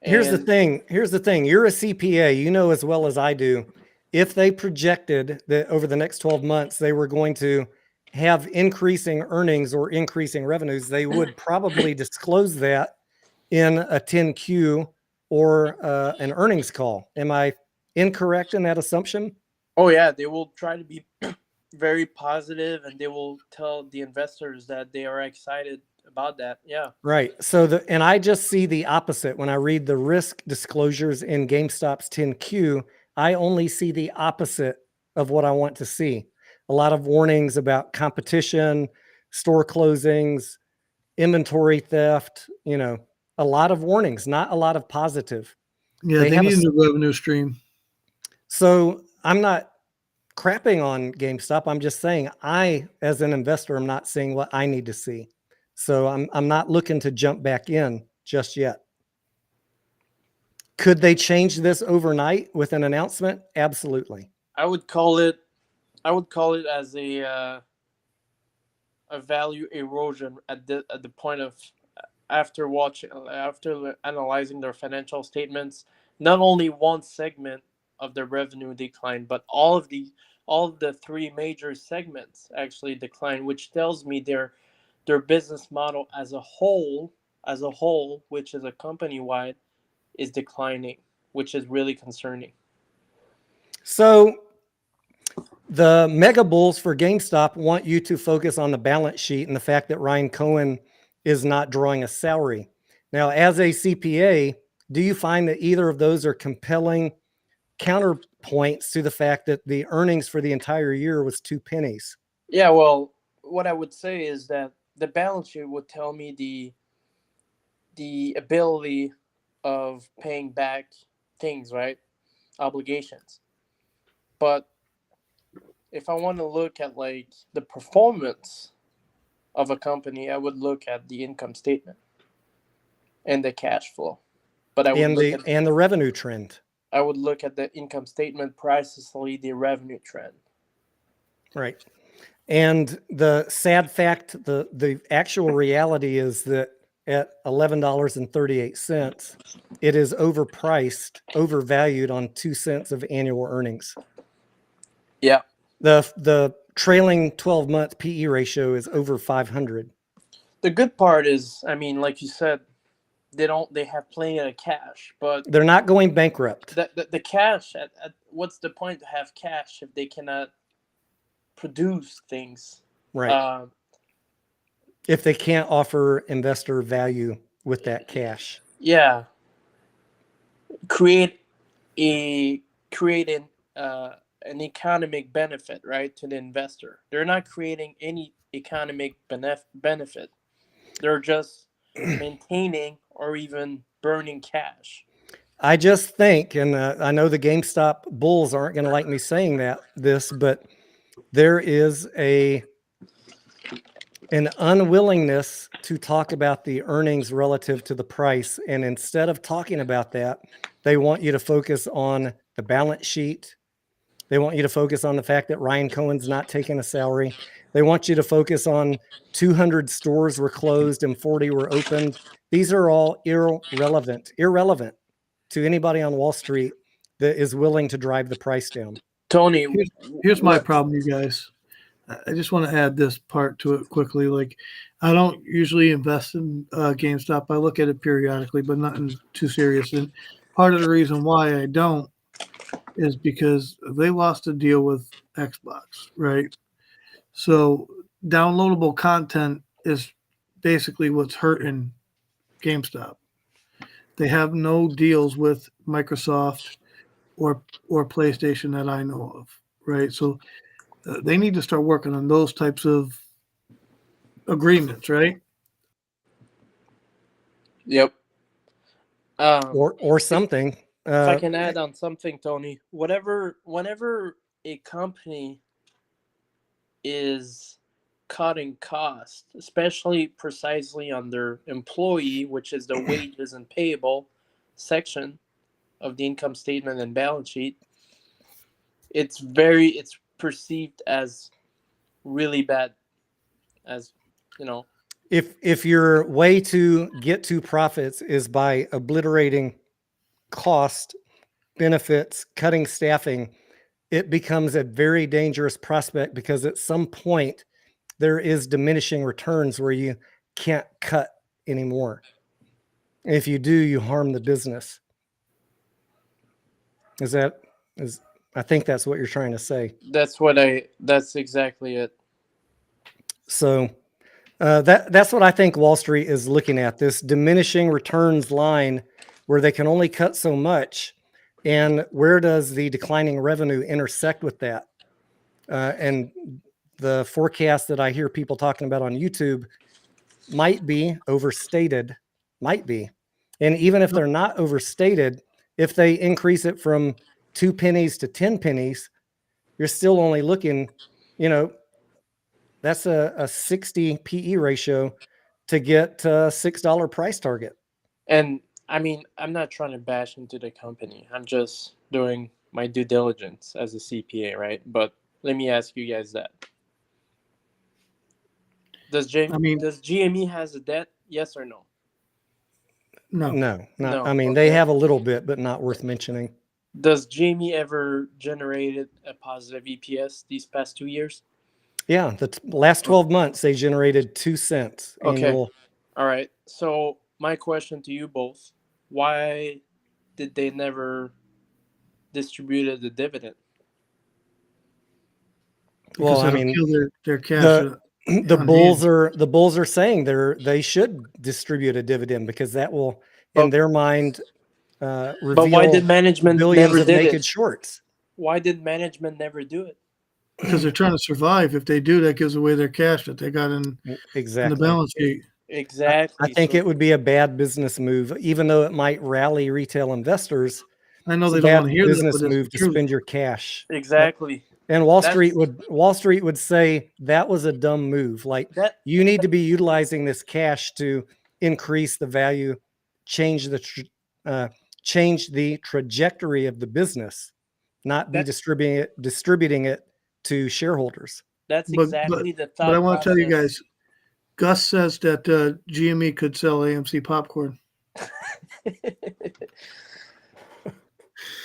[SPEAKER 2] Here's the thing. You're a CPA. You know as well as I do. If they projected that over the next 12 months they were going to have increasing earnings or increasing revenues, they would probably disclose that in a 10Q or an earnings call. Am I incorrect in that assumption?
[SPEAKER 5] Oh yeah, they will try to be very positive, and they will tell the investors that they are excited about that. Yeah.
[SPEAKER 2] Right. So and I just see the opposite when I read the risk disclosures in GameStop's 10Q. I only see the opposite of what I want to see. A lot of warnings about competition, store closings, inventory theft, a lot of warnings, not a lot of positive.
[SPEAKER 3] Yeah,
[SPEAKER 2] They
[SPEAKER 3] they
[SPEAKER 2] have
[SPEAKER 3] need a new revenue stream.
[SPEAKER 2] So I'm not crapping on GameStop. I'm just saying I, as an investor, am not seeing what I need to see. So I'm not looking to jump back in just yet. Could they change this overnight with an announcement? Absolutely.
[SPEAKER 5] I would call it as a value erosion at the point of after analyzing their financial statements. Not only one segment of their revenue declined, but all of the three major segments actually declined, which tells me their business model as a whole, which is a company wide, is declining, which is really concerning.
[SPEAKER 2] So the mega bulls for GameStop want you to focus on the balance sheet and the fact that Ryan Cohen is not drawing a salary. Now, as a CPA, do you find that either of those are compelling counterpoints to the fact that the earnings for the entire year was 2 pennies?
[SPEAKER 5] Yeah, well, what I would say is that the balance sheet would tell me the ability of paying back things, right? Obligations. But if I want to look at like the performance of a company, I would look at the income statement and the cash flow. But
[SPEAKER 2] And the revenue trend.
[SPEAKER 5] I would look at the income statement, precisely the revenue trend.
[SPEAKER 2] Right. And the sad fact, the actual reality is that at $11.38, it is overpriced, overvalued on 2 cents of annual earnings.
[SPEAKER 5] Yeah.
[SPEAKER 2] The trailing 12-month PE ratio is over 500.
[SPEAKER 5] The good part is, I mean, like you said, they have plenty of cash, but
[SPEAKER 2] they're not going bankrupt.
[SPEAKER 5] The cash, what's the point to have cash if they cannot produce things?
[SPEAKER 2] Right. If they can't offer investor value with that cash.
[SPEAKER 5] Yeah. Create an economic benefit, right, to the investor. They're not creating any economic benefit. They're just maintaining or even burning cash.
[SPEAKER 2] I just think, and I know the GameStop bulls aren't going to like me saying this, but there is an unwillingness to talk about the earnings relative to the price. And instead of talking about that, they want you to focus on the balance sheet. They want you to focus on the fact that Ryan Cohen's not taking a salary. They want you to focus on 200 stores were closed and 40 were opened. These are all irrelevant to anybody on Wall Street that is willing to drive the price down.
[SPEAKER 5] Tony,
[SPEAKER 3] here's my problem, you guys. I just want to add this part to it quickly. Like, I don't usually invest in GameStop. I look at it periodically, but nothing too serious. And part of the reason why I don't is because they lost a deal with Xbox, right? So downloadable content is basically what's hurting GameStop. They have no deals with Microsoft or PlayStation that I know of, right? So they need to start working on those types of agreements, right?
[SPEAKER 5] Yep.
[SPEAKER 2] Or something.
[SPEAKER 5] If I can add on something, Tony, whenever a company is cutting costs, especially precisely on their employee, which is the wages and payable section of the income statement and balance sheet, it's perceived as really bad, as you know.
[SPEAKER 2] If your way to get to profits is by obliterating cost, benefits, cutting staffing, it becomes a very dangerous prospect, because at some point there is diminishing returns where you can't cut anymore. If you do, you harm the business. I think that's what you're trying to say.
[SPEAKER 5] That's exactly it.
[SPEAKER 2] So that's what I think Wall Street is looking at, this diminishing returns line where they can only cut so much. And where does the declining revenue intersect with that? And the forecast that I hear people talking about on YouTube might be overstated, might be. And even if they're not overstated, if they increase it from 2 pennies to 10 pennies, you're still only looking, that's a 60 PE ratio to get a $6 price target.
[SPEAKER 5] And I mean, I'm not trying to bash into the company. I'm just doing my due diligence as a CPA, right? But let me ask you guys that. Does GME has a debt? Yes or no?
[SPEAKER 3] No.
[SPEAKER 2] No, not.
[SPEAKER 5] No,
[SPEAKER 2] I mean, they
[SPEAKER 5] okay.
[SPEAKER 2] have a little bit, but not worth mentioning.
[SPEAKER 5] Does GME ever generated a positive EPS these past 2 years?
[SPEAKER 2] Yeah, the last 12 months they generated 2 cents annual.
[SPEAKER 5] All right. So my question to you both: why did they never distribute the dividend?
[SPEAKER 3] Because
[SPEAKER 2] Well, I
[SPEAKER 3] that'll
[SPEAKER 2] mean,
[SPEAKER 3] kill their cash.
[SPEAKER 2] the
[SPEAKER 3] on
[SPEAKER 2] bulls
[SPEAKER 3] hand.
[SPEAKER 2] the bulls are saying they should distribute a dividend because that will, in their mind,
[SPEAKER 5] But
[SPEAKER 2] reveal
[SPEAKER 5] why did management
[SPEAKER 2] billions
[SPEAKER 5] never
[SPEAKER 2] of
[SPEAKER 5] did
[SPEAKER 2] naked
[SPEAKER 5] it?
[SPEAKER 2] shorts.
[SPEAKER 5] Why did management never do it?
[SPEAKER 3] Because they're trying to survive. If they do, that gives away their cash that they got in
[SPEAKER 2] Exactly.
[SPEAKER 3] the balance sheet.
[SPEAKER 5] Exactly.
[SPEAKER 2] I think it would be a bad business move, even though it might rally retail investors.
[SPEAKER 3] I know
[SPEAKER 2] It's
[SPEAKER 3] they
[SPEAKER 2] a
[SPEAKER 3] don't want
[SPEAKER 2] bad
[SPEAKER 3] to hear that,
[SPEAKER 2] business
[SPEAKER 3] but it's
[SPEAKER 2] move
[SPEAKER 3] the
[SPEAKER 2] to
[SPEAKER 3] truth.
[SPEAKER 2] spend your cash.
[SPEAKER 5] Exactly.
[SPEAKER 2] And Wall Street would say that was a dumb move. Like, you need to be utilizing this cash to increase the value, change the trajectory of the business, not be distributing it to shareholders.
[SPEAKER 5] That's exactly the thought
[SPEAKER 3] But I want to tell you
[SPEAKER 5] process.
[SPEAKER 3] guys, Gus says that GME could sell AMC popcorn.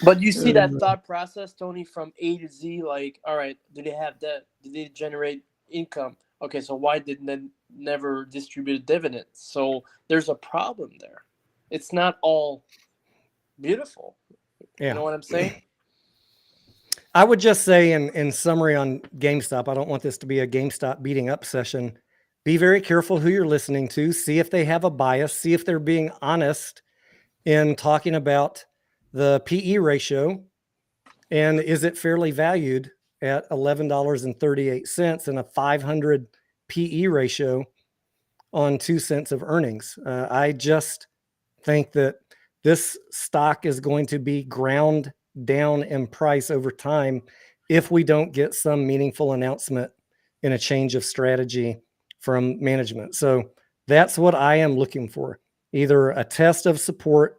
[SPEAKER 5] But you see that thought process, Tony, from A to Z. Like, all right, do they have debt? Do they generate income? Okay, so why didn't they never distribute dividends? So there's a problem there. It's not all beautiful.
[SPEAKER 2] Yeah.
[SPEAKER 5] You know what I'm saying?
[SPEAKER 2] I would just say in summary on GameStop, I don't want this to be a GameStop beating up session. Be very careful who you're listening to. See if they have a bias. See if they're being honest in talking about the PE ratio. And is it fairly valued at $11.38 and a 500 PE ratio on 2 cents of earnings? I just think that this stock is going to be ground down in price over time if we don't get some meaningful announcement in a change of strategy from management. So that's what I am looking for. Either a test of support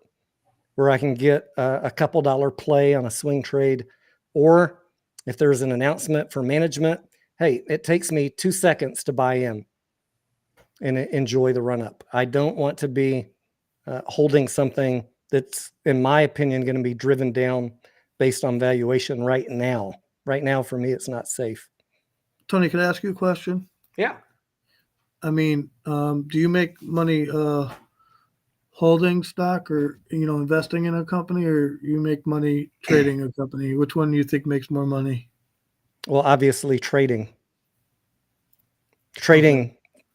[SPEAKER 2] where I can get a couple dollar play on a swing trade, or if there's an announcement for management, hey, it takes me 2 seconds to buy in and enjoy the run up. I don't want to be holding something that's, in my opinion, going to be driven down based on valuation right now. Right now, for me, it's not safe.
[SPEAKER 3] Tony, can I ask you a question?
[SPEAKER 2] Yeah.
[SPEAKER 3] I mean, do you make money holding stock or, investing in a company, or you make money trading a company? Which one do you think makes more money?
[SPEAKER 2] Well, obviously trading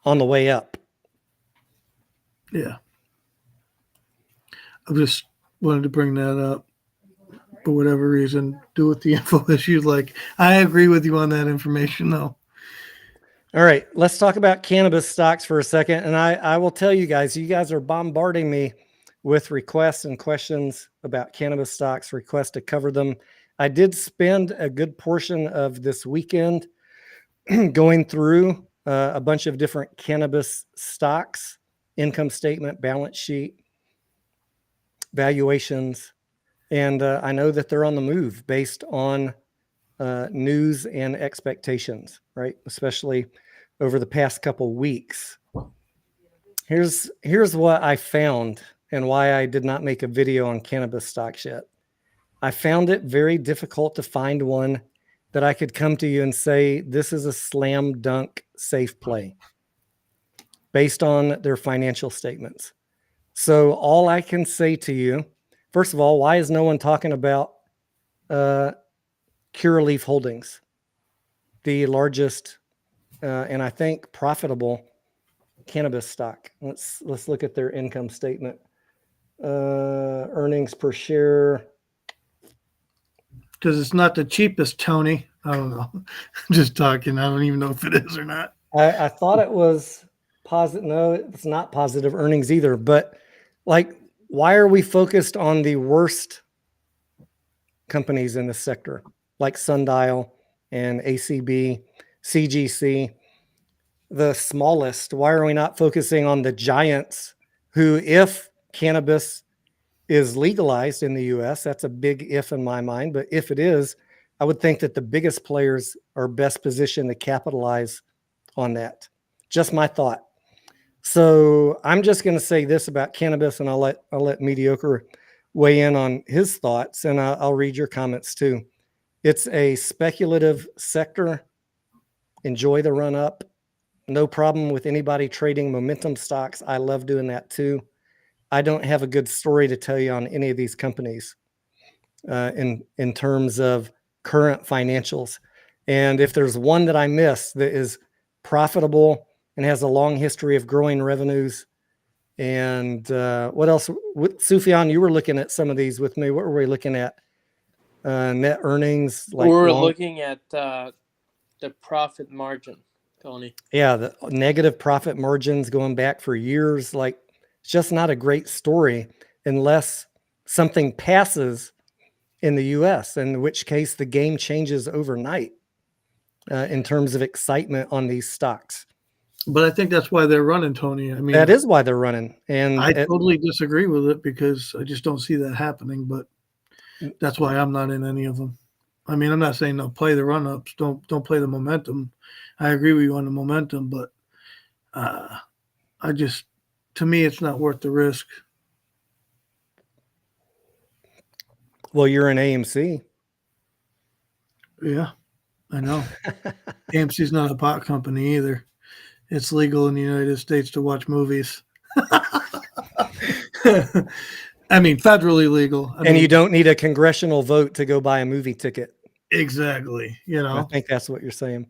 [SPEAKER 2] on the way up.
[SPEAKER 3] Yeah. I just wanted to bring that up for whatever reason. Do with the info as you like. I agree with you on that information, though.
[SPEAKER 2] All right, let's talk about cannabis stocks for a second. And I will tell you guys are bombarding me with requests and questions about cannabis stocks, requests to cover them. I did spend a good portion of this weekend going through a bunch of different cannabis stocks, income statement, balance sheet, valuations. And I know that they're on the move based on news and expectations, right? Especially over the past couple weeks. Here's what I found and why I did not make a video on cannabis stocks yet. I found it very difficult to find one that I could come to you and say, this is a slam dunk safe play based on their financial statements. So all I can say to you, first of all, why is no one talking about Curaleaf Holdings, the largest and I think profitable cannabis stock. Let's look at their income statement. Earnings per share.
[SPEAKER 3] Because it's not the cheapest, Tony. I don't know. Just talking. I don't even know if it is or not.
[SPEAKER 2] I thought it was positive. No, it's not positive earnings either. But like, why are we focused on the worst companies in the sector, like Sundial and ACB, CGC, the smallest? Why are we not focusing on the giants who, if cannabis is legalized in the US, that's a big if in my mind, but if it is, I would think that the biggest players are best positioned to capitalize on that. Just my thought. So I'm just going to say this about cannabis, and I'll let Mediocre weigh in on his thoughts, and I'll read your comments too. It's a speculative sector. Enjoy the run up. No problem with anybody trading momentum stocks. I love doing that too. I don't have a good story to tell you on any of these companies in terms of current financials. And if there's one that I miss that is profitable and has a long history of growing revenues, and what else? Sufyan, you were looking at some of these with me. What were we looking at? Net earnings.
[SPEAKER 5] We're looking at the profit margin, Tony.
[SPEAKER 2] Yeah, the negative profit margins going back for years. Like, it's just not a great story unless something passes in the US, in which case the game changes overnight in terms of excitement on these stocks.
[SPEAKER 3] But I think that's why they're running, Tony. I mean,
[SPEAKER 2] that is why they're running. And
[SPEAKER 3] I totally disagree with it because I just don't see that happening. But that's why I'm not in any of them. I mean, I'm not saying no, play the run-ups. Don't play the momentum. I agree with you on the momentum, but to me, it's not worth the risk.
[SPEAKER 2] Well, you're in AMC.
[SPEAKER 3] Yeah, I know. AMC's not a pot company either. It's legal in the United States to watch movies. I mean, federally legal.
[SPEAKER 2] And you don't need a congressional vote to go buy a movie ticket.
[SPEAKER 3] Exactly. You know,
[SPEAKER 2] I think that's what you're saying.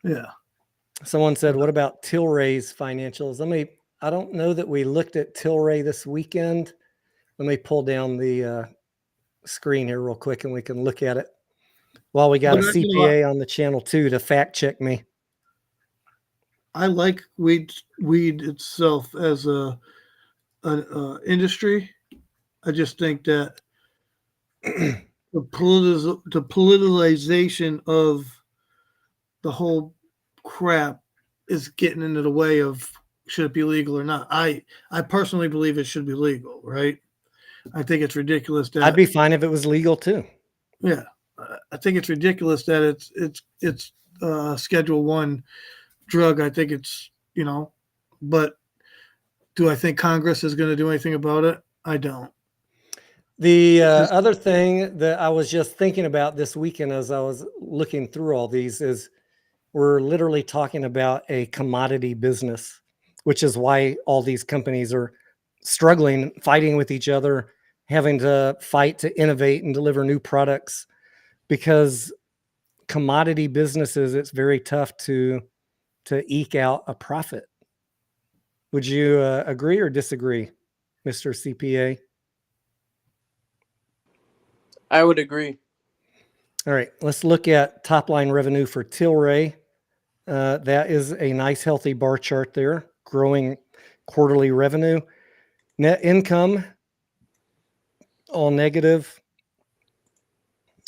[SPEAKER 3] Yeah.
[SPEAKER 2] Someone said, what about Tilray's financials? I don't know that we looked at Tilray this weekend. Let me pull down the screen here real quick and we can look at it. While we got a CPA on the channel too to fact check me.
[SPEAKER 3] I like weed itself as an industry. I just think that the politicization of the whole crap is getting into the way of should it be legal or not. I personally believe it should be legal, right? I think it's ridiculous that
[SPEAKER 2] I'd be fine if it was legal too.
[SPEAKER 3] Yeah, I think it's ridiculous that it's Schedule 1 drug. I think it's, but do I think Congress is going to do anything about it? I don't.
[SPEAKER 2] The other thing that I was just thinking about this weekend as I was looking through all these is we're literally talking about a commodity business, which is why all these companies are struggling, fighting with each other, having to fight to innovate and deliver new products, because commodity businesses, it's very tough to eke out a profit. Would you agree or disagree, Mr. CPA?
[SPEAKER 5] I would agree.
[SPEAKER 2] All right, let's look at top line revenue for Tilray. That is a nice healthy bar chart there, growing quarterly revenue. Net income, all negative.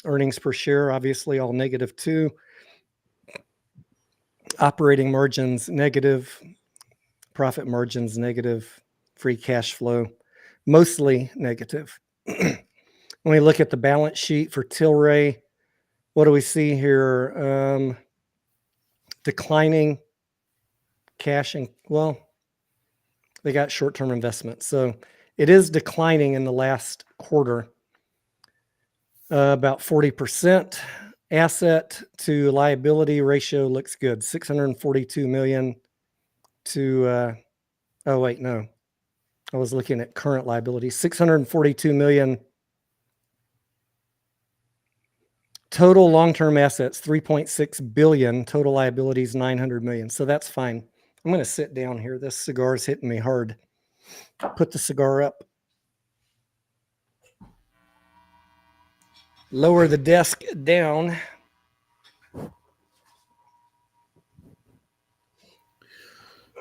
[SPEAKER 2] Earnings per share, obviously all negative too. Operating margins negative. Profit margins negative. Free cash flow mostly negative. When we look at the balance sheet for Tilray, what do we see here? Declining cash and, well, they got short-term investments. So it is declining in the last quarter. About 40%. Asset to liability ratio looks good. 642 million to, oh wait, no. I was looking at current liability. 642 million Total long-term assets, 3.6 billion. Total liabilities, 900 million. So that's fine. I'm going to sit down here. This cigar is hitting me hard. Put the cigar up. Lower the desk down.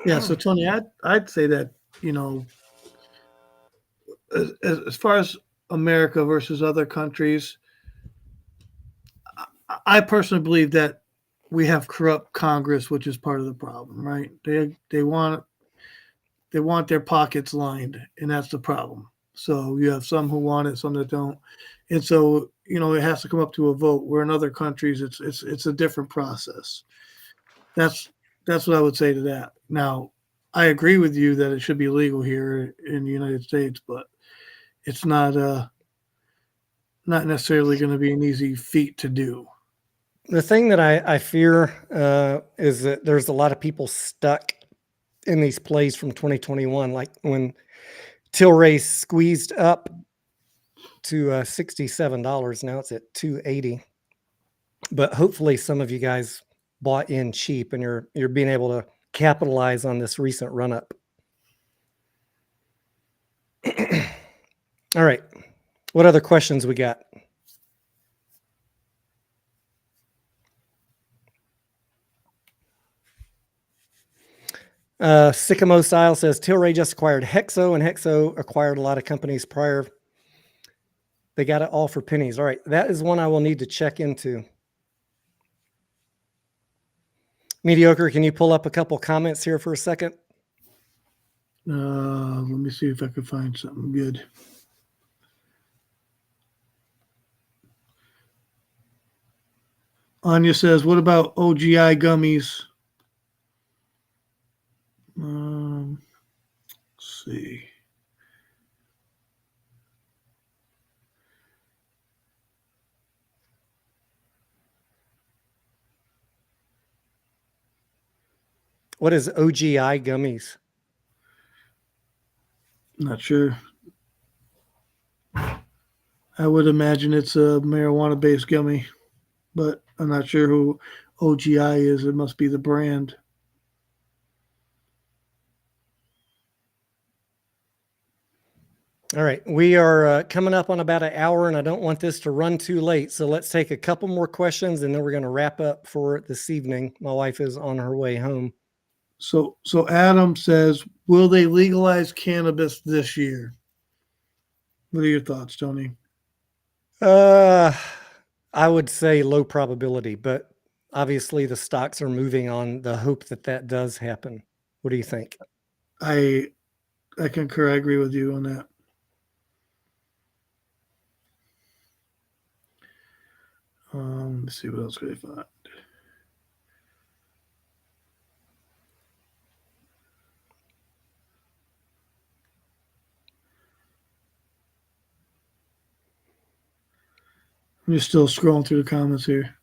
[SPEAKER 3] Yeah, so Tony, I'd say that, you know, as far as America versus other countries, I personally believe that we have corrupt Congress, which is part of the problem, right? They want their pockets lined, and that's the problem. So you have some who want it, some that don't, and so you know it has to come up to a vote. Where in other countries, it's a different process. That's what I would say to that. Now, I agree with you that it should be legal here in the United States, but it's not necessarily going to be an easy feat to do.
[SPEAKER 2] The thing that I fear is that there's a lot of people stuck in these plays from 2021, like when Tilray squeezed up to $67. Now it's at $280. But hopefully some of you guys bought in cheap and you're being able to capitalize on this recent run up. All right. What other questions we got? Sycamore Style says Tilray just acquired Hexo, and Hexo acquired a lot of companies prior. They got it all for pennies. All right. That is one I will need to check into. Mediocre, can you pull up a couple comments here for a second?
[SPEAKER 3] Let me see if I can find something good. Anya says, what about OGI gummies? Let's see.
[SPEAKER 2] What is OGI gummies?
[SPEAKER 3] Not sure. I would imagine it's a marijuana-based gummy, but I'm not sure who OGI is. It must be the brand.
[SPEAKER 2] All right. We are coming up on about an hour, and I don't want this to run too late. So let's take a couple more questions, and then we're going to wrap up for this evening. My wife is on her way home.
[SPEAKER 3] So Adam says, will they legalize cannabis this year? What are your thoughts, Tony?
[SPEAKER 2] I would say low probability, but obviously the stocks are moving on the hope that that does happen. What do you think?
[SPEAKER 3] I concur. I agree with you on that. Let's see what else could I find. I'm just still scrolling through the comments here.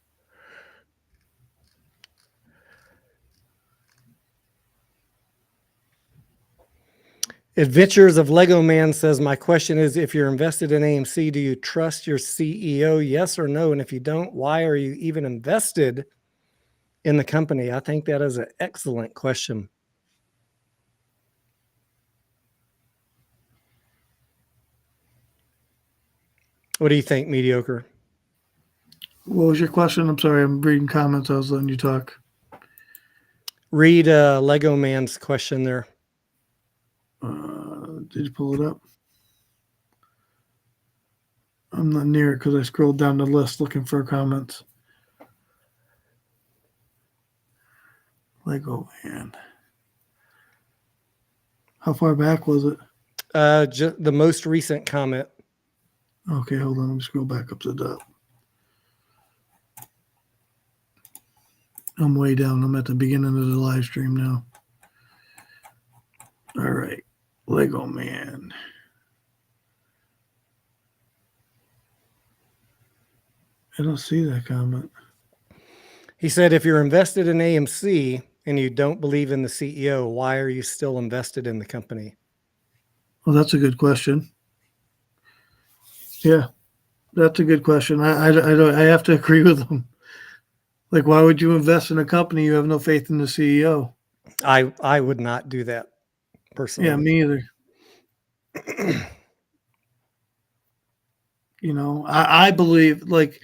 [SPEAKER 2] Adventures of Lego Man says, my question is, if you're invested in AMC, do you trust your CEO? Yes or no? And if you don't, why are you even invested in the company? I think that is an excellent question. What do you think, Mediocre?
[SPEAKER 3] What was your question? I'm sorry. I'm reading comments. I was letting you talk.
[SPEAKER 2] Read Lego Man's question there.
[SPEAKER 3] Did you pull it up? I'm not near it because I scrolled down the list looking for comments. Lego Man. How far back was it?
[SPEAKER 2] Just the most recent comment.
[SPEAKER 3] Okay, hold on. Let me scroll back up to the top. I'm way down. I'm at the beginning of the live stream now. All right. Lego Man. I don't see that comment.
[SPEAKER 2] He said, if you're invested in AMC and you don't believe in the CEO, why are you still invested in the company?
[SPEAKER 3] Well, that's a good question. Yeah. That's a good question. I have to agree with them. Like, why would you invest in a company you have no faith in the CEO?
[SPEAKER 2] I would not do that personally.
[SPEAKER 3] Yeah, me either. I believe, like,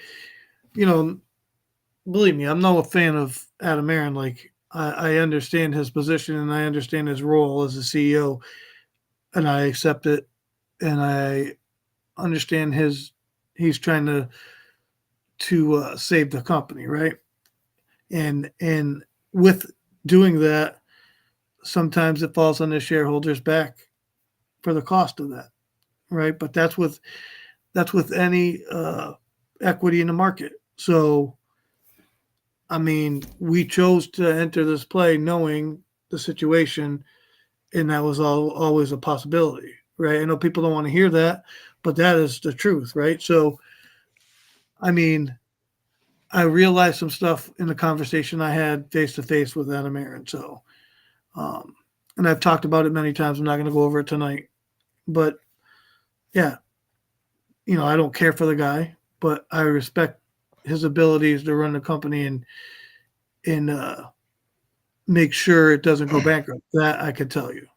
[SPEAKER 3] believe me, I'm not a fan of Adam Aaron. Like, I understand his position and I understand his role as a CEO, and I accept it, and I understand he's trying to save the company, right? And with doing that, sometimes it falls on the shareholders' back for the cost of that, right? But that's with any equity in the market. So, I mean, we chose to enter this play knowing the situation, and that was always a possibility, right? I know people don't want to hear that, but that is the truth, right? So, I mean, I realized some stuff in the conversation I had face to face with Adam Aaron. So, and I've talked about it many times. I'm not going to go over it tonight, but yeah, I don't care for the guy, but I respect his abilities to run the company and make sure it doesn't go bankrupt. That I can tell you.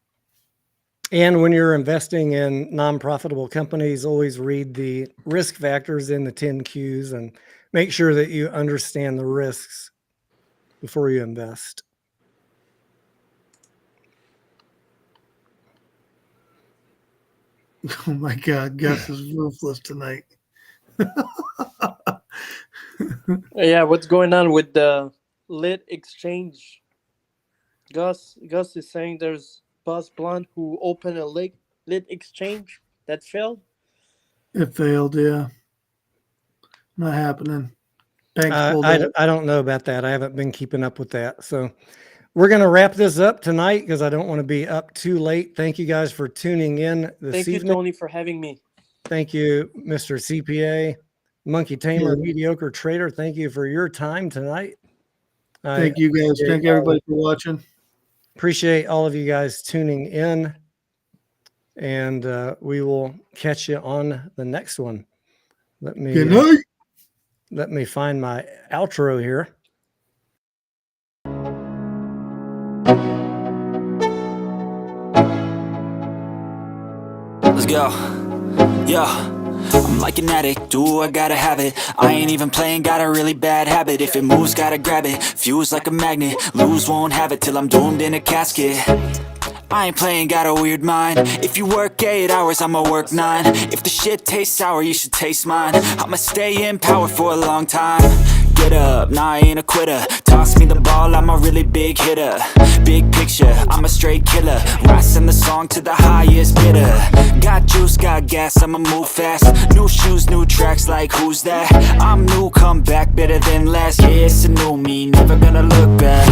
[SPEAKER 2] And when you're investing in non-profitable companies, always read the risk factors in the 10Qs and make sure that you understand the risks before you invest.
[SPEAKER 3] Oh my God, Gus is ruthless tonight.
[SPEAKER 5] Yeah, what's going on with the lit exchange? Gus is saying there's Buzz Blunt who opened a lit exchange that failed.
[SPEAKER 3] It failed, yeah. Not happening. Banks pulled out.
[SPEAKER 2] I don't know about that. I haven't been keeping up with that. So we're going to wrap this up tonight because I don't want to be up too late. Thank you guys for tuning in this
[SPEAKER 5] Thank
[SPEAKER 2] evening.
[SPEAKER 5] you, Tony, for having me.
[SPEAKER 2] Thank you, Mr. CPA, Monkey Tamer, Mediocre Trader. Thank you for your time tonight.
[SPEAKER 3] Thank you guys. Thank everybody for watching.
[SPEAKER 2] Appreciate all of you guys tuning in, and we will catch you on the next one.
[SPEAKER 3] Good night.
[SPEAKER 2] Let me find my outro here.
[SPEAKER 1] Let's go. Yeah. I'm like an addict, do I gotta have it. I ain't even playing, got a really bad habit. If it moves, gotta grab it, fuse like a magnet. Lose, won't have it till I'm doomed in a casket. I ain't playing, got a weird mind. If you work 8 hours, I'ma work 9. If the shit tastes sour, you should taste mine. I'ma stay in power for a long time. Get up, nah, I ain't a quitter. Toss me the ball, I'm a really big hitter. Big picture, I'm a straight killer. Rising the song to the highest bidder. Got juice, got gas, I'ma move fast. New shoes, new tracks, like who's that? I'm new, come back, better than last. Yeah, it's a new me, never gonna look back.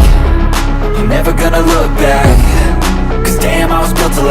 [SPEAKER 1] Never gonna look back. Cause damn, I was built to